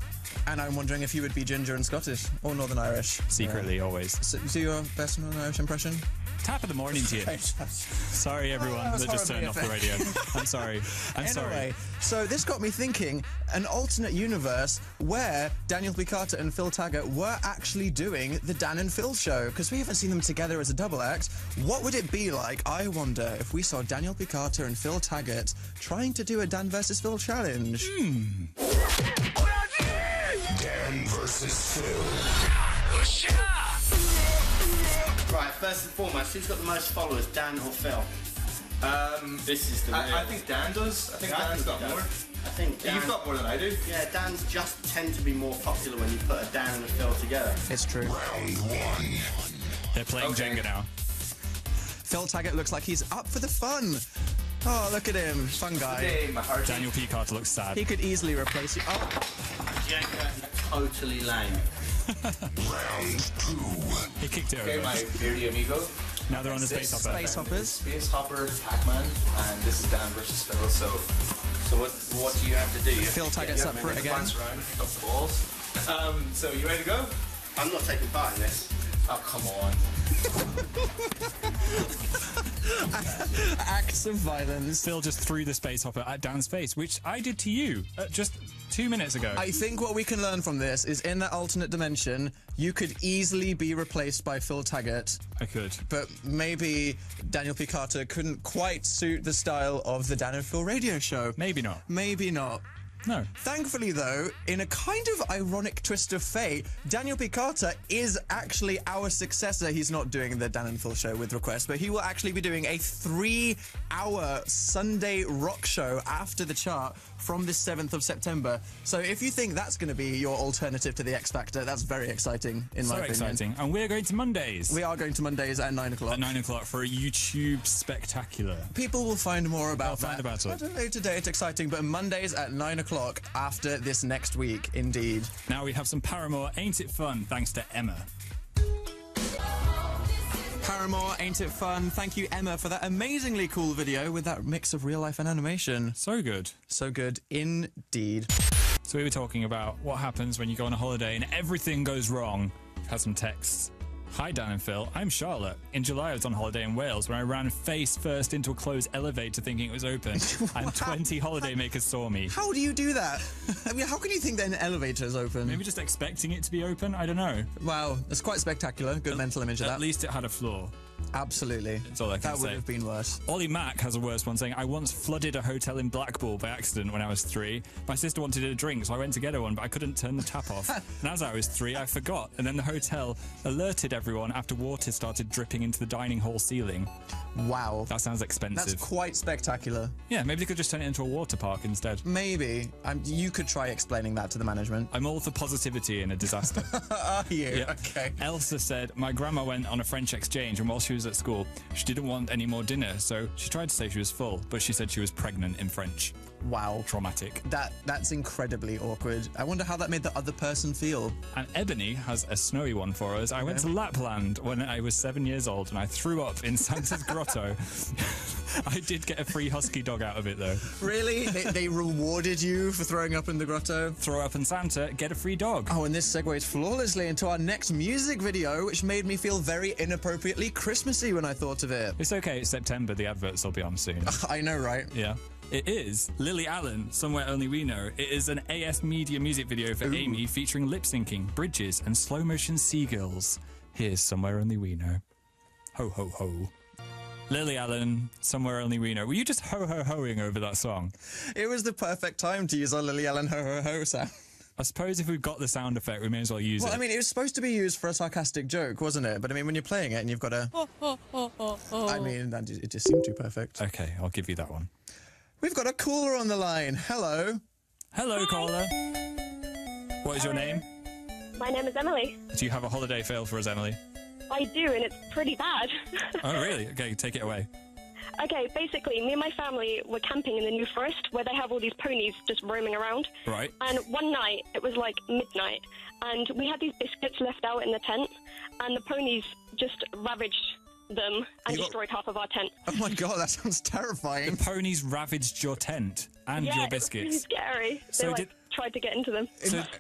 And I'm wondering if you would be ginger and Scottish, or Northern Irish. Secretly, always. So, do your best Northern Irish impression? Top of the morning to you. Sorry, everyone that was that just turned horribly off the radio. I'm sorry. I'm sorry. Anyway, so this got me thinking, an alternate universe where Daniel P. Carter and Phil Taggart were actually doing the Dan and Phil show, because we haven't seen them together as a double act. What would it be like, I wonder, if we saw Daniel P. Carter and Phil Taggart trying to do a Dan versus Phil challenge? Dan versus Phil. Right, first and foremost, who's got the most followers, Dan or Phil? This is the I think Dan does. I think Dan's got more. I think Dan, You've got more than I do. Yeah, Dan's just tend to be more popular when you put a Dan and a Phil together. It's true. Round one. They're playing Okay. Jenga now. Phil Taggart looks like he's up for the fun. Oh, look at him. Fun guy. Hey, my heart. Daniel P. Carter looks sad. He could easily replace you. Oh, Jenga, totally lame. Round two. He kicked it Okay, over. my beardy amigo. Now they're on the This space hopper. Space Hoppers. Space Hopper, Pac-Man, and this is Dan versus Phil. So what do you have to do? You Phil Taggart's up for it again. Bounce around, pick up the balls. So you ready to go? I'm not taking part in this. Oh, come on. Acts of violence. Phil just threw the space hopper at Dan's face, which I did to you just 2 minutes ago. I think what we can learn from this is in that alternate dimension, you could easily be replaced by Phil Taggart, I could. but maybe Daniel P. Carter couldn't quite suit the style of the Dan and Phil radio show. Maybe not. Maybe not. No. Thankfully, though, in a kind of ironic twist of fate, Daniel P. Carter is actually our successor. He's not doing the Dan and Phil show with request, but he will actually be doing a 3-hour Sunday rock show after the chart from the 7th of September. So if you think that's going to be your alternative to the X Factor, that's very exciting, in my So opinion. exciting. And we're going to Mondays. We are going to Mondays at 9 o'clock. At 9 o'clock for a YouTube spectacular. People will find more about They'll find that. about it. I don't know today, it's exciting, but Mondays at 9 o'clock after this next week, indeed. Now we have some Paramore, Ain't It Fun, thanks to Emma. Paramore, Ain't It Fun? Thank you, Emma, for that amazingly cool video with that mix of real life and animation. So good. So good, indeed. So we were talking about what happens when you go on a holiday and everything goes wrong. We've had some texts. Hi, Dan and Phil. I'm Charlotte. In July, I was on holiday in Wales when I ran face first into a closed elevator thinking it was open, and 20 holidaymakers saw me. How do you do that? I mean, how can you think that an elevator is open? Maybe just expecting it to be open? I don't know. Wow, that's quite spectacular. Good mental image of that. At least it had a floor. Absolutely. That's all I can That say. would have been worse. Ollie Mack has a worse one, saying, I once flooded a hotel in Blackpool by accident when I was 3. My sister wanted a drink, so I went to get her one, but I couldn't turn the tap off. And as I was 3, I forgot. And then the hotel alerted everyone after water started dripping into the dining hall ceiling. Wow. That sounds expensive. That's quite spectacular. Yeah, maybe they could just turn it into a water park instead. Maybe. You could try explaining that to the management. I'm all for positivity in a disaster. Are you? Yeah. Okay. Elsa said, my grandma went on a French exchange, and while she was at school, she didn't want any more dinner, so she tried to say she was full, but she said she was pregnant in French. Wow. Traumatic. That's incredibly awkward. I wonder how that made the other person feel. And Ebony has a snowy one for us. I went to Lapland when I was 7 years old, and I threw up in Santa's grotto. I did get a free husky dog out of it, though. Really? They rewarded you for throwing up in the grotto? Throw up in Santa, get a free dog. Oh, and this segues flawlessly into our next music video, which made me feel very inappropriately Christmassy when I thought of it. It's okay, it's September, the adverts will be on soon. I know, right? Yeah. It is Lily Allen, Somewhere Only We Know. It is an AS Media music video for Amy featuring lip syncing, bridges, and slow motion seagulls. Here's Somewhere Only We Know. Ho, ho, ho. Lily Allen, Somewhere Only We Know. Were you just ho, ho, hoing over that song? It was the perfect time to use our Lily Allen ho ho ho sound. I suppose if we've got the sound effect, we may as well use Well, it. I mean, it was supposed to be used for a sarcastic joke, wasn't it? But I mean, when you're playing it and you've got a... I mean, it just seemed too perfect. Okay, I'll give you that one. We've got a caller on the line. Hello. Hello, caller. What is your name? My name is Emily. Do you have a holiday fail for us, Emily? I do, and it's pretty bad. Oh, really? Okay, take it away. Okay, basically, me and my family were camping in the New Forest, where they have all these ponies just roaming around. Right. And one night, it was like midnight, and we had these biscuits left out in the tent, and the ponies just ravaged them and destroyed half of our tent. Oh my god, that sounds terrifying. The ponies ravaged your tent and your biscuits. It was really scary. So They tried to get into them.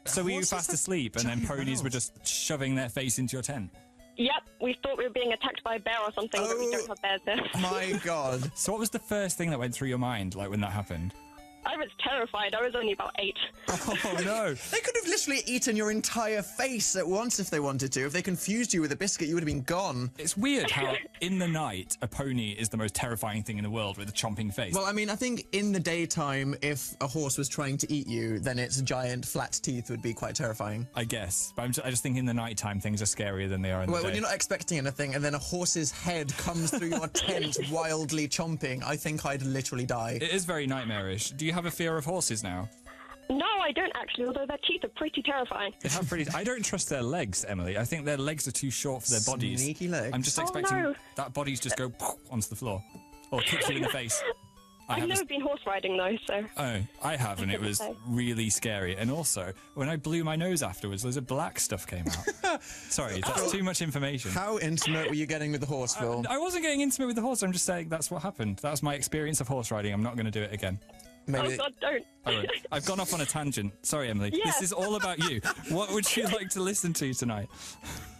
So were you fast asleep and then ponies were just shoving their face into your tent? Yep, we thought we were being attacked by a bear or something, but we don't have bears there. My god. So what was the first thing that went through your mind, like, when that happened? I was terrified. I was only about 8. Oh, no. They could have literally eaten your entire face at once if they wanted to. If they confused you with a biscuit, you would have been gone. It's weird how, in the night, a pony is the most terrifying thing in the world with a chomping face. Well, I mean, I think in the daytime, if a horse was trying to eat you, then its giant flat teeth would be quite terrifying. I guess. But I just think in the nighttime, things are scarier than they are in the Well, day. when you're not expecting anything and then a horse's head comes through your tent wildly chomping, I think I'd literally die. It is very nightmarish. Do you have a fear of horses now? No, I don't actually, although their teeth are pretty terrifying. They have pretty... I don't trust their legs, Emily. I think their legs are too short for their bodies. Sneaky legs. I'm just expecting that bodies just go onto the floor. Or kick you in the face. I've never been horse riding, though, so... Oh, I have, and it was really scary. And also, when I blew my nose afterwards, loads of black stuff came out. Sorry, that's too much information. How intimate were you getting with the horse, Phil? I wasn't getting intimate with the horse. I'm just saying that's what happened. That was my experience of horse riding. I'm not going to do it again. Maybe... Oh, God, don't. I won't. I've gone off on a tangent. Sorry, Emily. Yeah. This is all about you. What would you like to listen to tonight?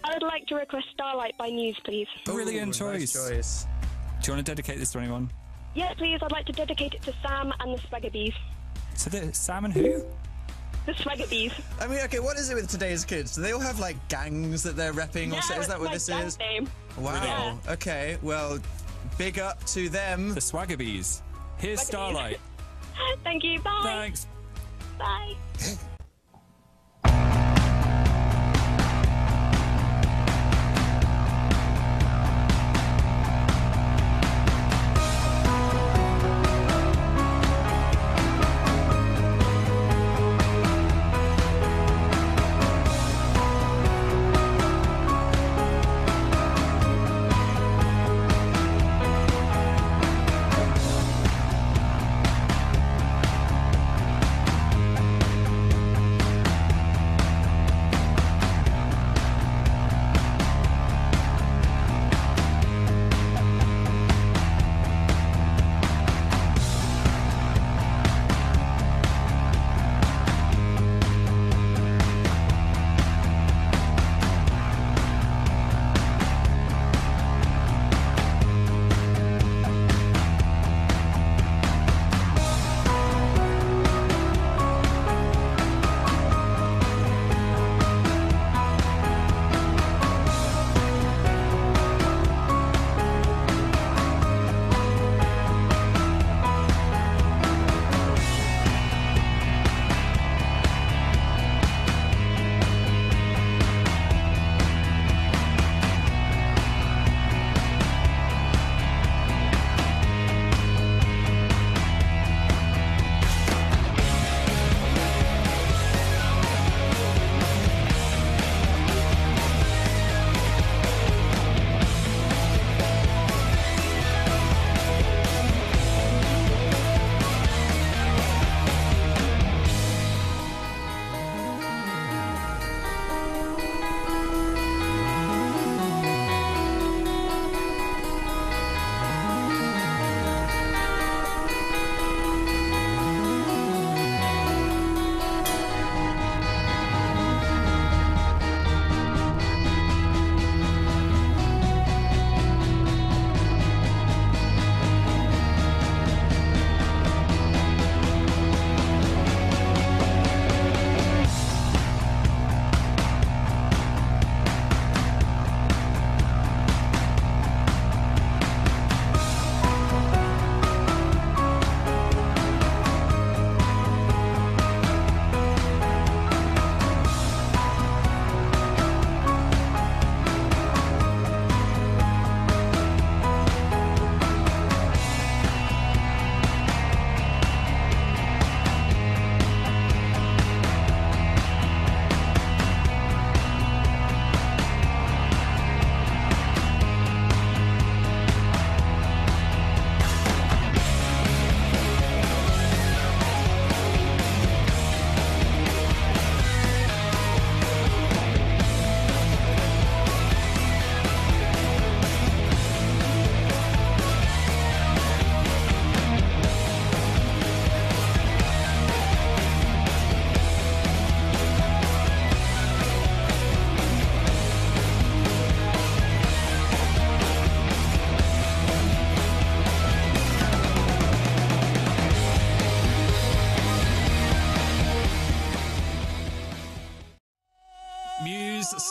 I would like to request Starlight by Muse, please. Brilliant choice. Nice choice. Do you want to dedicate this to anyone? Yeah, please. I'd like to dedicate it to Sam and the Swaggerbees. So Sam and who? The Swaggerbees. I mean, okay, what is it with today's kids? Do they all have, like, gangs that they're repping? Yeah, or so? Is that what that's this my is? name. Wow. Yeah. Okay, well, big up to them. The Swaggerbees. Here's Swaggerbees. Starlight. Thank you. Bye. Thanks. Bye.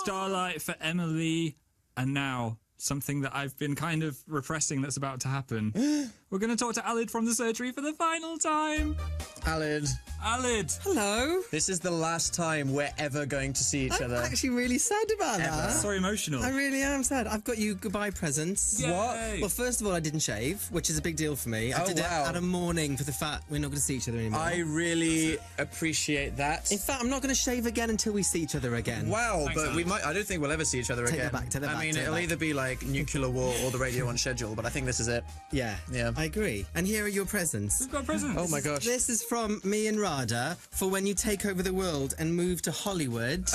Starlight for Emily, and now something that I've been kind of repressing that's about to happen. We're going to talk to Alid from the surgery for the final time. Alid. Alid. Hello. This is the last time we're ever going to see each other. I'm actually really sad about that. So emotional. I really am sad. I've got you goodbye presents. Yay. What? Well, first of all, I didn't shave, which is a big deal for me. I did it at a morning for the fact we're not going to see each other anymore. I really appreciate that. In fact, I'm not going to shave again until we see each other again. Wow, Thanks, but Alid. we might. I don't think we'll ever see each other Take again. that back, take that I back, mean, take it'll that either be like nuclear war or the Radio 1 schedule, but I think this is it. Yeah. Yeah. I agree. And here are your presents. We've got presents. Oh my gosh. This is from me and Rada for when you take over the world and move to Hollywood.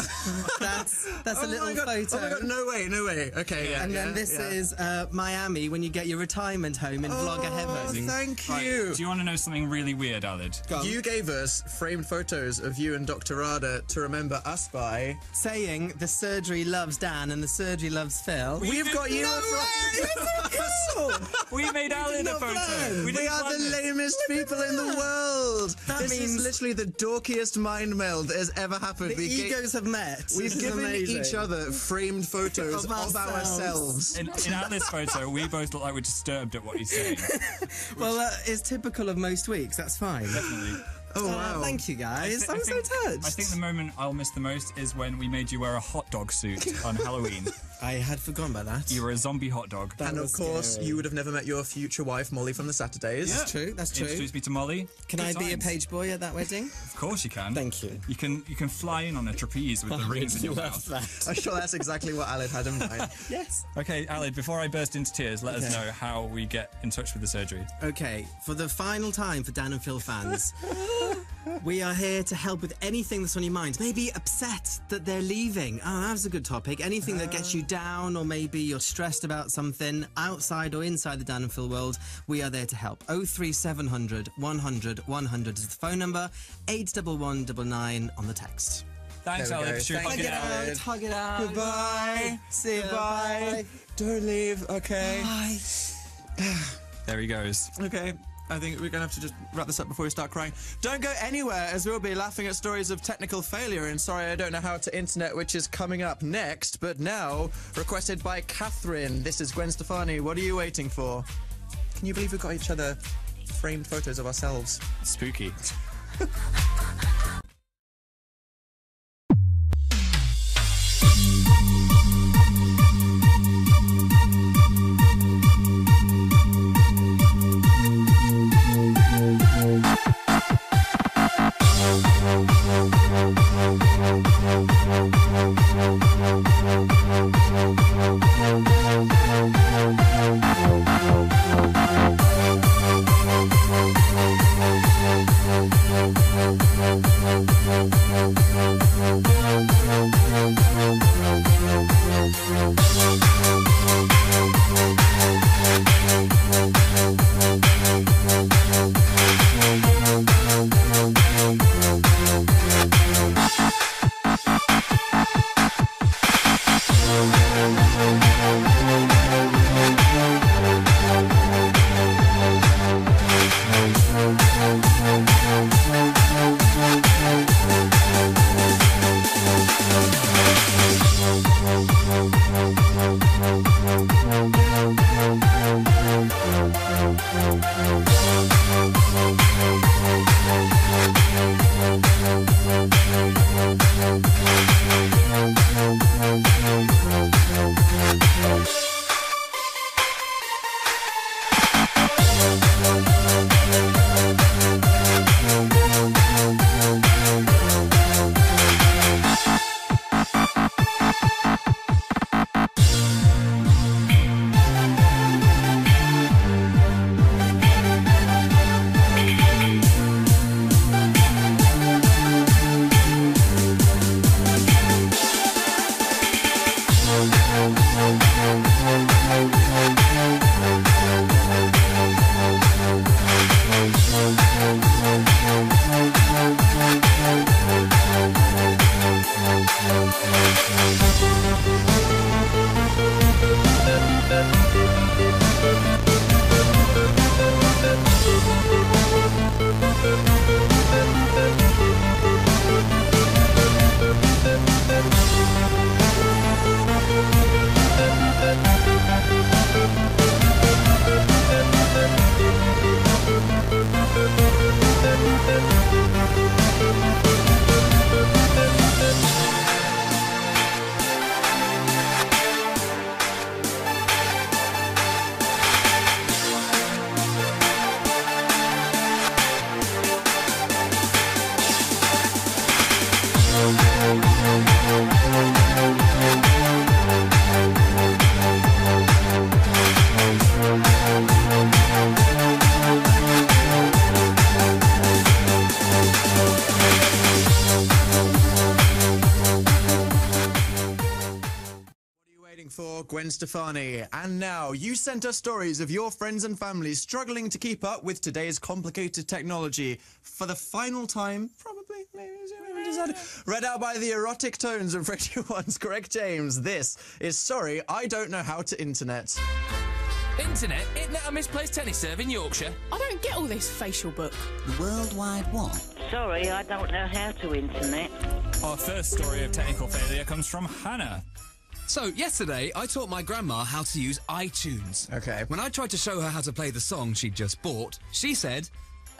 that's a little photo. Oh my god, no way. Okay, yeah. And then this is Miami when you get your retirement home in Vlogger Heaven. Thank Right, you. do you want to know something really weird, Alid? You gave us framed photos of you and Dr. Rada to remember us by. Saying the surgery loves Dan and the surgery loves Phil. We've got you a We made Alid a photo. We are the lamest people in the world. This is literally the dorkiest mind meld that has ever happened. The egos have met. We've This is given amazing. each other framed photos of ourselves. In Alid's photo, we both look like we're disturbed at what he's saying. Well, it's typical of most weeks. That's fine. Definitely. Oh, wow. Thank you, guys. I'm so touched. I think the moment I'll miss the most is when we made you wear a hot dog suit on Halloween. I had forgotten about that. You were a zombie hot dog. And of course, you would have never met your future wife, Molly, from the Saturdays. That's true. That's true. Introduce me to Molly. Can Good I be a times. page boy at that wedding? Of course you can. Thank you. You can fly in on a trapeze with the rings in your mouth. I'm sure that's exactly what Alid had in mind. Yes. Okay, Alid, before I burst into tears, let us know how we get in touch with the surgery. Okay, for the final time for Dan and Phil fans, we are here to help with anything that's on your mind. Maybe upset that they're leaving. Oh, that's a good topic. Anything that gets you down, or maybe you're stressed about something outside or inside the Dan and Phil world, we are there to help. 03700 100 100 is the phone number, 81199 on the text. Thanks, There we Alid, go. for your Thank hug you, it out. Alid. Hug it out. Goodbye. See you. Goodbye. Don't leave. Okay. Bye. There he goes. Okay. I think we're going to have to just wrap this up before we start crying. Don't go anywhere, as we'll be laughing at stories of technical failure in Sorry I Don't Know How to Internet, which is coming up next, but now requested by Catherine. This is Gwen Stefani. What are you waiting for? Can you believe we've got each other framed photos of ourselves? Spooky. Gwen Stefani. And now, you sent us stories of your friends and family struggling to keep up with today's complicated technology. For the final time, probably, maybe decided. Read out by the erotic tones of Radio 1's Greg James. This is Sorry, I Don't Know How to Internet. Internet? Isn't that a misplaced tennis serve in Yorkshire? I don't get all this facial book. The World Wide what? Sorry, I don't know how to internet. Our first story of technical failure comes from Hannah. So, yesterday, I taught my grandma how to use iTunes. Okay. When I tried to show her how to play the song she'd just bought, she said,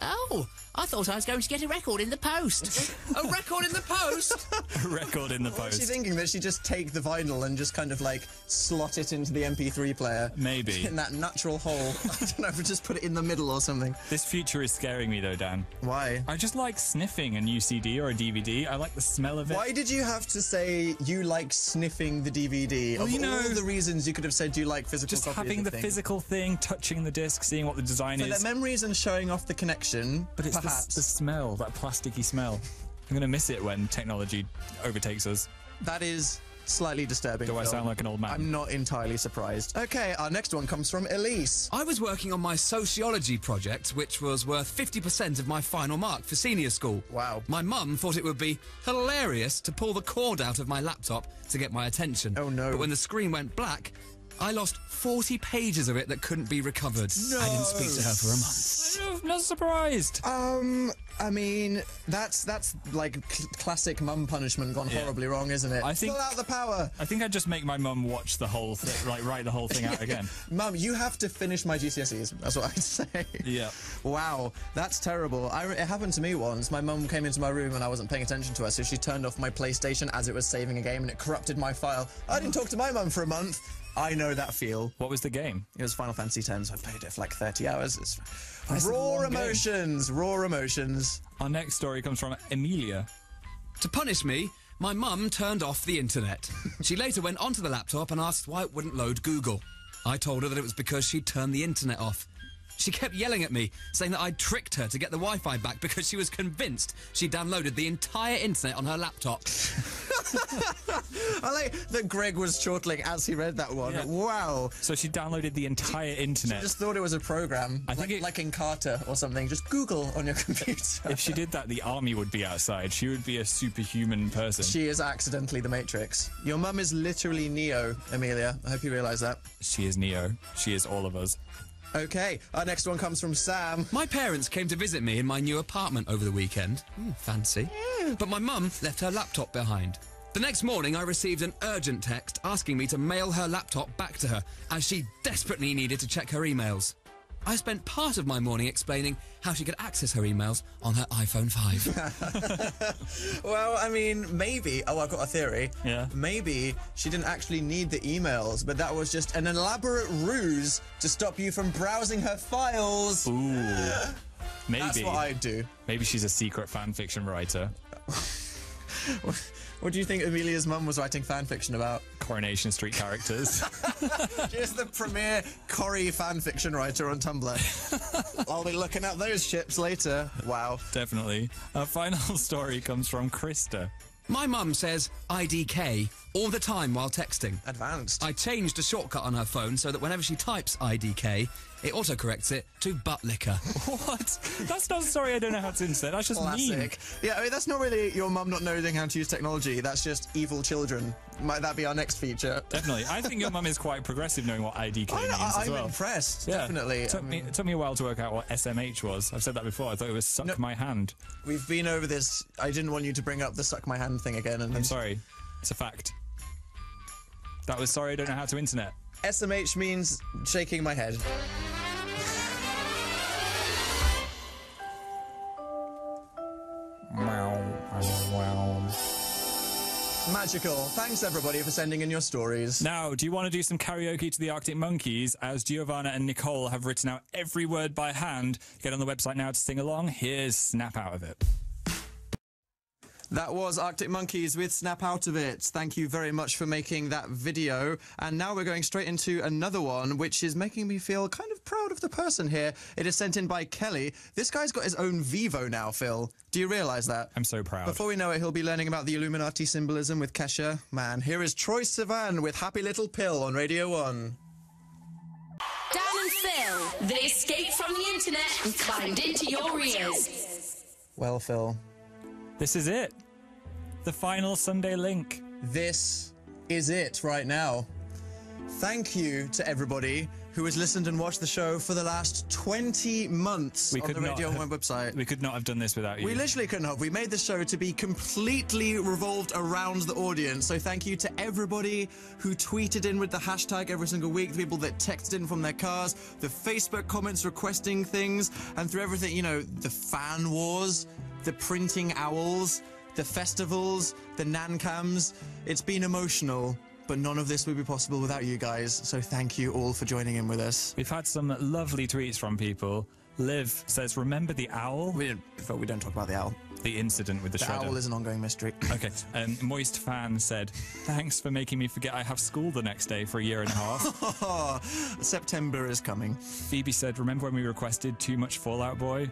"Oh, I thought I was going to get a record in the post." "A record in the post?" A record in the What was post. she thinking? That she'd just take the vinyl and just kind of, like, slot it into the MP3 player? Maybe. In that natural hole. I don't know, just put it in the middle or something. This future is scaring me, though, Dan. Why? I just like sniffing a new CD or a DVD. I like the smell of it. Why did you have to say you like sniffing the DVD? Well, of you know, all the reasons you could have said you like physical Just copies having of the things. physical thing, touching the disc, seeing what the design For is. their memories and showing off the connection, But it's perhaps. the smell, that plasticky smell. I'm going to miss it when technology overtakes us. That is slightly disturbing. Do I Phil. sound like an old man? I'm not entirely surprised. Okay, our next one comes from Elise. I was working on my sociology project, which was worth 50% of my final mark for senior school. Wow. My mum thought it would be hilarious to pull the cord out of my laptop to get my attention. Oh, no. But when the screen went black, I lost 40 pages of it that couldn't be recovered. No. I didn't speak to her for a month. I'm not surprised. I mean, that's like classic mum punishment gone horribly wrong, isn't it? I think- Pull out the power. I think I'd just make my mum watch the whole thing, like write the whole thing out again. Mum, you have to finish my GCSEs. That's what I'd say. Yeah. Wow, that's terrible. It happened to me once. My mum came into my room and I wasn't paying attention to her, so she turned off my PlayStation as it was saving a game and it corrupted my file. I didn't talk to my mum for a month. I know that feel. What was the game? It was Final Fantasy X, so I played it for like 30 hours. It's That's a raw long game. emotions, raw emotions. Our next story comes from Emilia. To punish me, my mum turned off the internet. She later went onto the laptop and asked why it wouldn't load Google. I told her that it was because she'd turned the internet off. She kept yelling at me, saying that I'd tricked her to get the Wi-Fi back because she was convinced she downloaded the entire internet on her laptop. I like that Greg was chortling as he read that one. Yeah. Wow. So she downloaded the entire internet. I just thought it was a program. I think like in Carter or something. Just Google on your computer. If she did that, the army would be outside. She would be a superhuman person. She is accidentally the Matrix. Your mum is literally Neo, Amelia. I hope you realise that. She is Neo. She is all of us. Okay, our next one comes from Sam. My parents came to visit me in my new apartment over the weekend. Fancy. But my mum left her laptop behind. The next morning, I received an urgent text asking me to mail her laptop back to her, as she desperately needed to check her emails. I spent part of my morning explaining how she could access her emails on her iPhone 5. Well, I mean, maybe... Oh, I've got a theory. Yeah. Maybe she didn't actually need the emails, but that was just an elaborate ruse to stop you from browsing her files. Ooh. Maybe. That's what I'd do. Maybe she's a secret fan fiction writer. What do you think Amelia's mum was writing fan fiction about? Coronation Street characters. She's the premier Corrie fan fiction writer on Tumblr. I'll be looking at those ships later. Wow. Definitely. Our final story comes from Krista. My mum says IDK all the time while texting. Advanced. I changed a shortcut on her phone so that whenever she types IDK, it autocorrects it to butt licker. What? That's not sorry I don't know how to internet. That's just mean. Classic. Yeah, I mean, that's not really your mum not knowing how to use technology. That's just evil children. Might that be our next feature? Definitely. I think your mum is quite progressive knowing what IDK means as well. I'm impressed, Yeah. definitely. It took me a while to work out what SMH was. I've said that before. I thought it was suck my hand. We've been over this. I didn't want you to bring up the suck my hand thing again. And I'm sorry. It's a fact. That was sorry I don't know how to internet. SMH means shaking my head. Magical. Thanks, everybody, for sending in your stories. Now, do you want to do some karaoke to the Arctic Monkeys, as Giovanna and Nicole have written out every word by hand? Get on the website now to sing along. Here's Snap Out of It. That was Arctic Monkeys with Snap Out of It. Thank you very much for making that video. And now we're going straight into another one, which is making me feel kind of proud of the person here. It is sent in by Kelly. This guy's got his own Vivo now, Phil. Do you realise that? I'm so proud. Before we know it, he'll be learning about the Illuminati symbolism with Kesha. Man, here is Troye Sivan with Happy Little Pill on Radio 1. Dan and Phil, they escaped from the internet and climbed into your ears. Well, Phil. This is it. The final Sunday link. This is it right now. Thank you to everybody who has listened and watched the show for the last 20 months on the Radio 1 website. We could not have done this without you. We literally couldn't have. We made the show to be completely revolved around the audience. So thank you to everybody who tweeted in with the hashtag every single week, the people that texted in from their cars, the Facebook comments requesting things, and through everything, you know, the fan wars, the printing owls, the festivals, the nancams. It's been emotional. But none of this would be possible without you guys, so thank you all for joining in with us. We've had some lovely tweets from people. Liv says, remember the owl? We don't talk about the owl. The incident with the shredder. The owl is an ongoing mystery. Okay. Moist Fan said, thanks for making me forget I have school the next day for a year and a half. September is coming. Phoebe said, remember when we requested too much Fall Out Boy?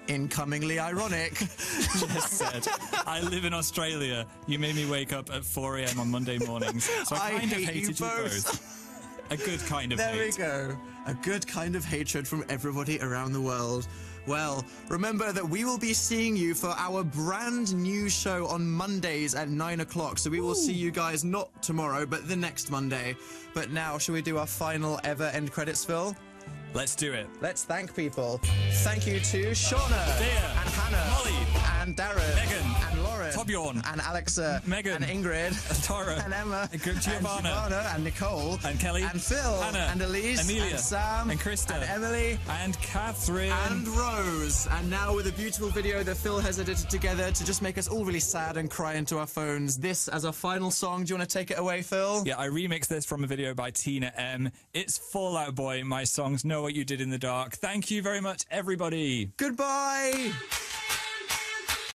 Incomingly ironic. Jess said, I live in Australia. You made me wake up at 4 a.m. on Monday mornings. So I kind of hated you both. A good kind of hate. There we go. A good kind of hatred from everybody around the world. Well, remember that we will be seeing you for our brand new show on Mondays at 9 o'clock. So we will see you guys not tomorrow, but the next Monday. But now, shall we do our final ever end credits, Phil? Let's do it. Let's thank people. Thank you to Shauna, Dea, and Hannah, Molly, and Darren, Megan, and Lauren, Torbjorn, and Alexa, Megan, and Ingrid, and Tara, and Emma, and Giovanna, and Nicole, and Kelly, and Phil, Hannah, and Elise, Amelia, and Sam, and Krista, and Emily, and Catherine, and Rose. And now with a beautiful video that Phil has edited together to just make us all really sad and cry into our phones. This as our final song. Do you want to take it away, Phil? Yeah, I remixed this from a video by Tina M. It's Fall Out Boy. My songs Know What You Did in the Dark. Thank you very much, everybody. Goodbye.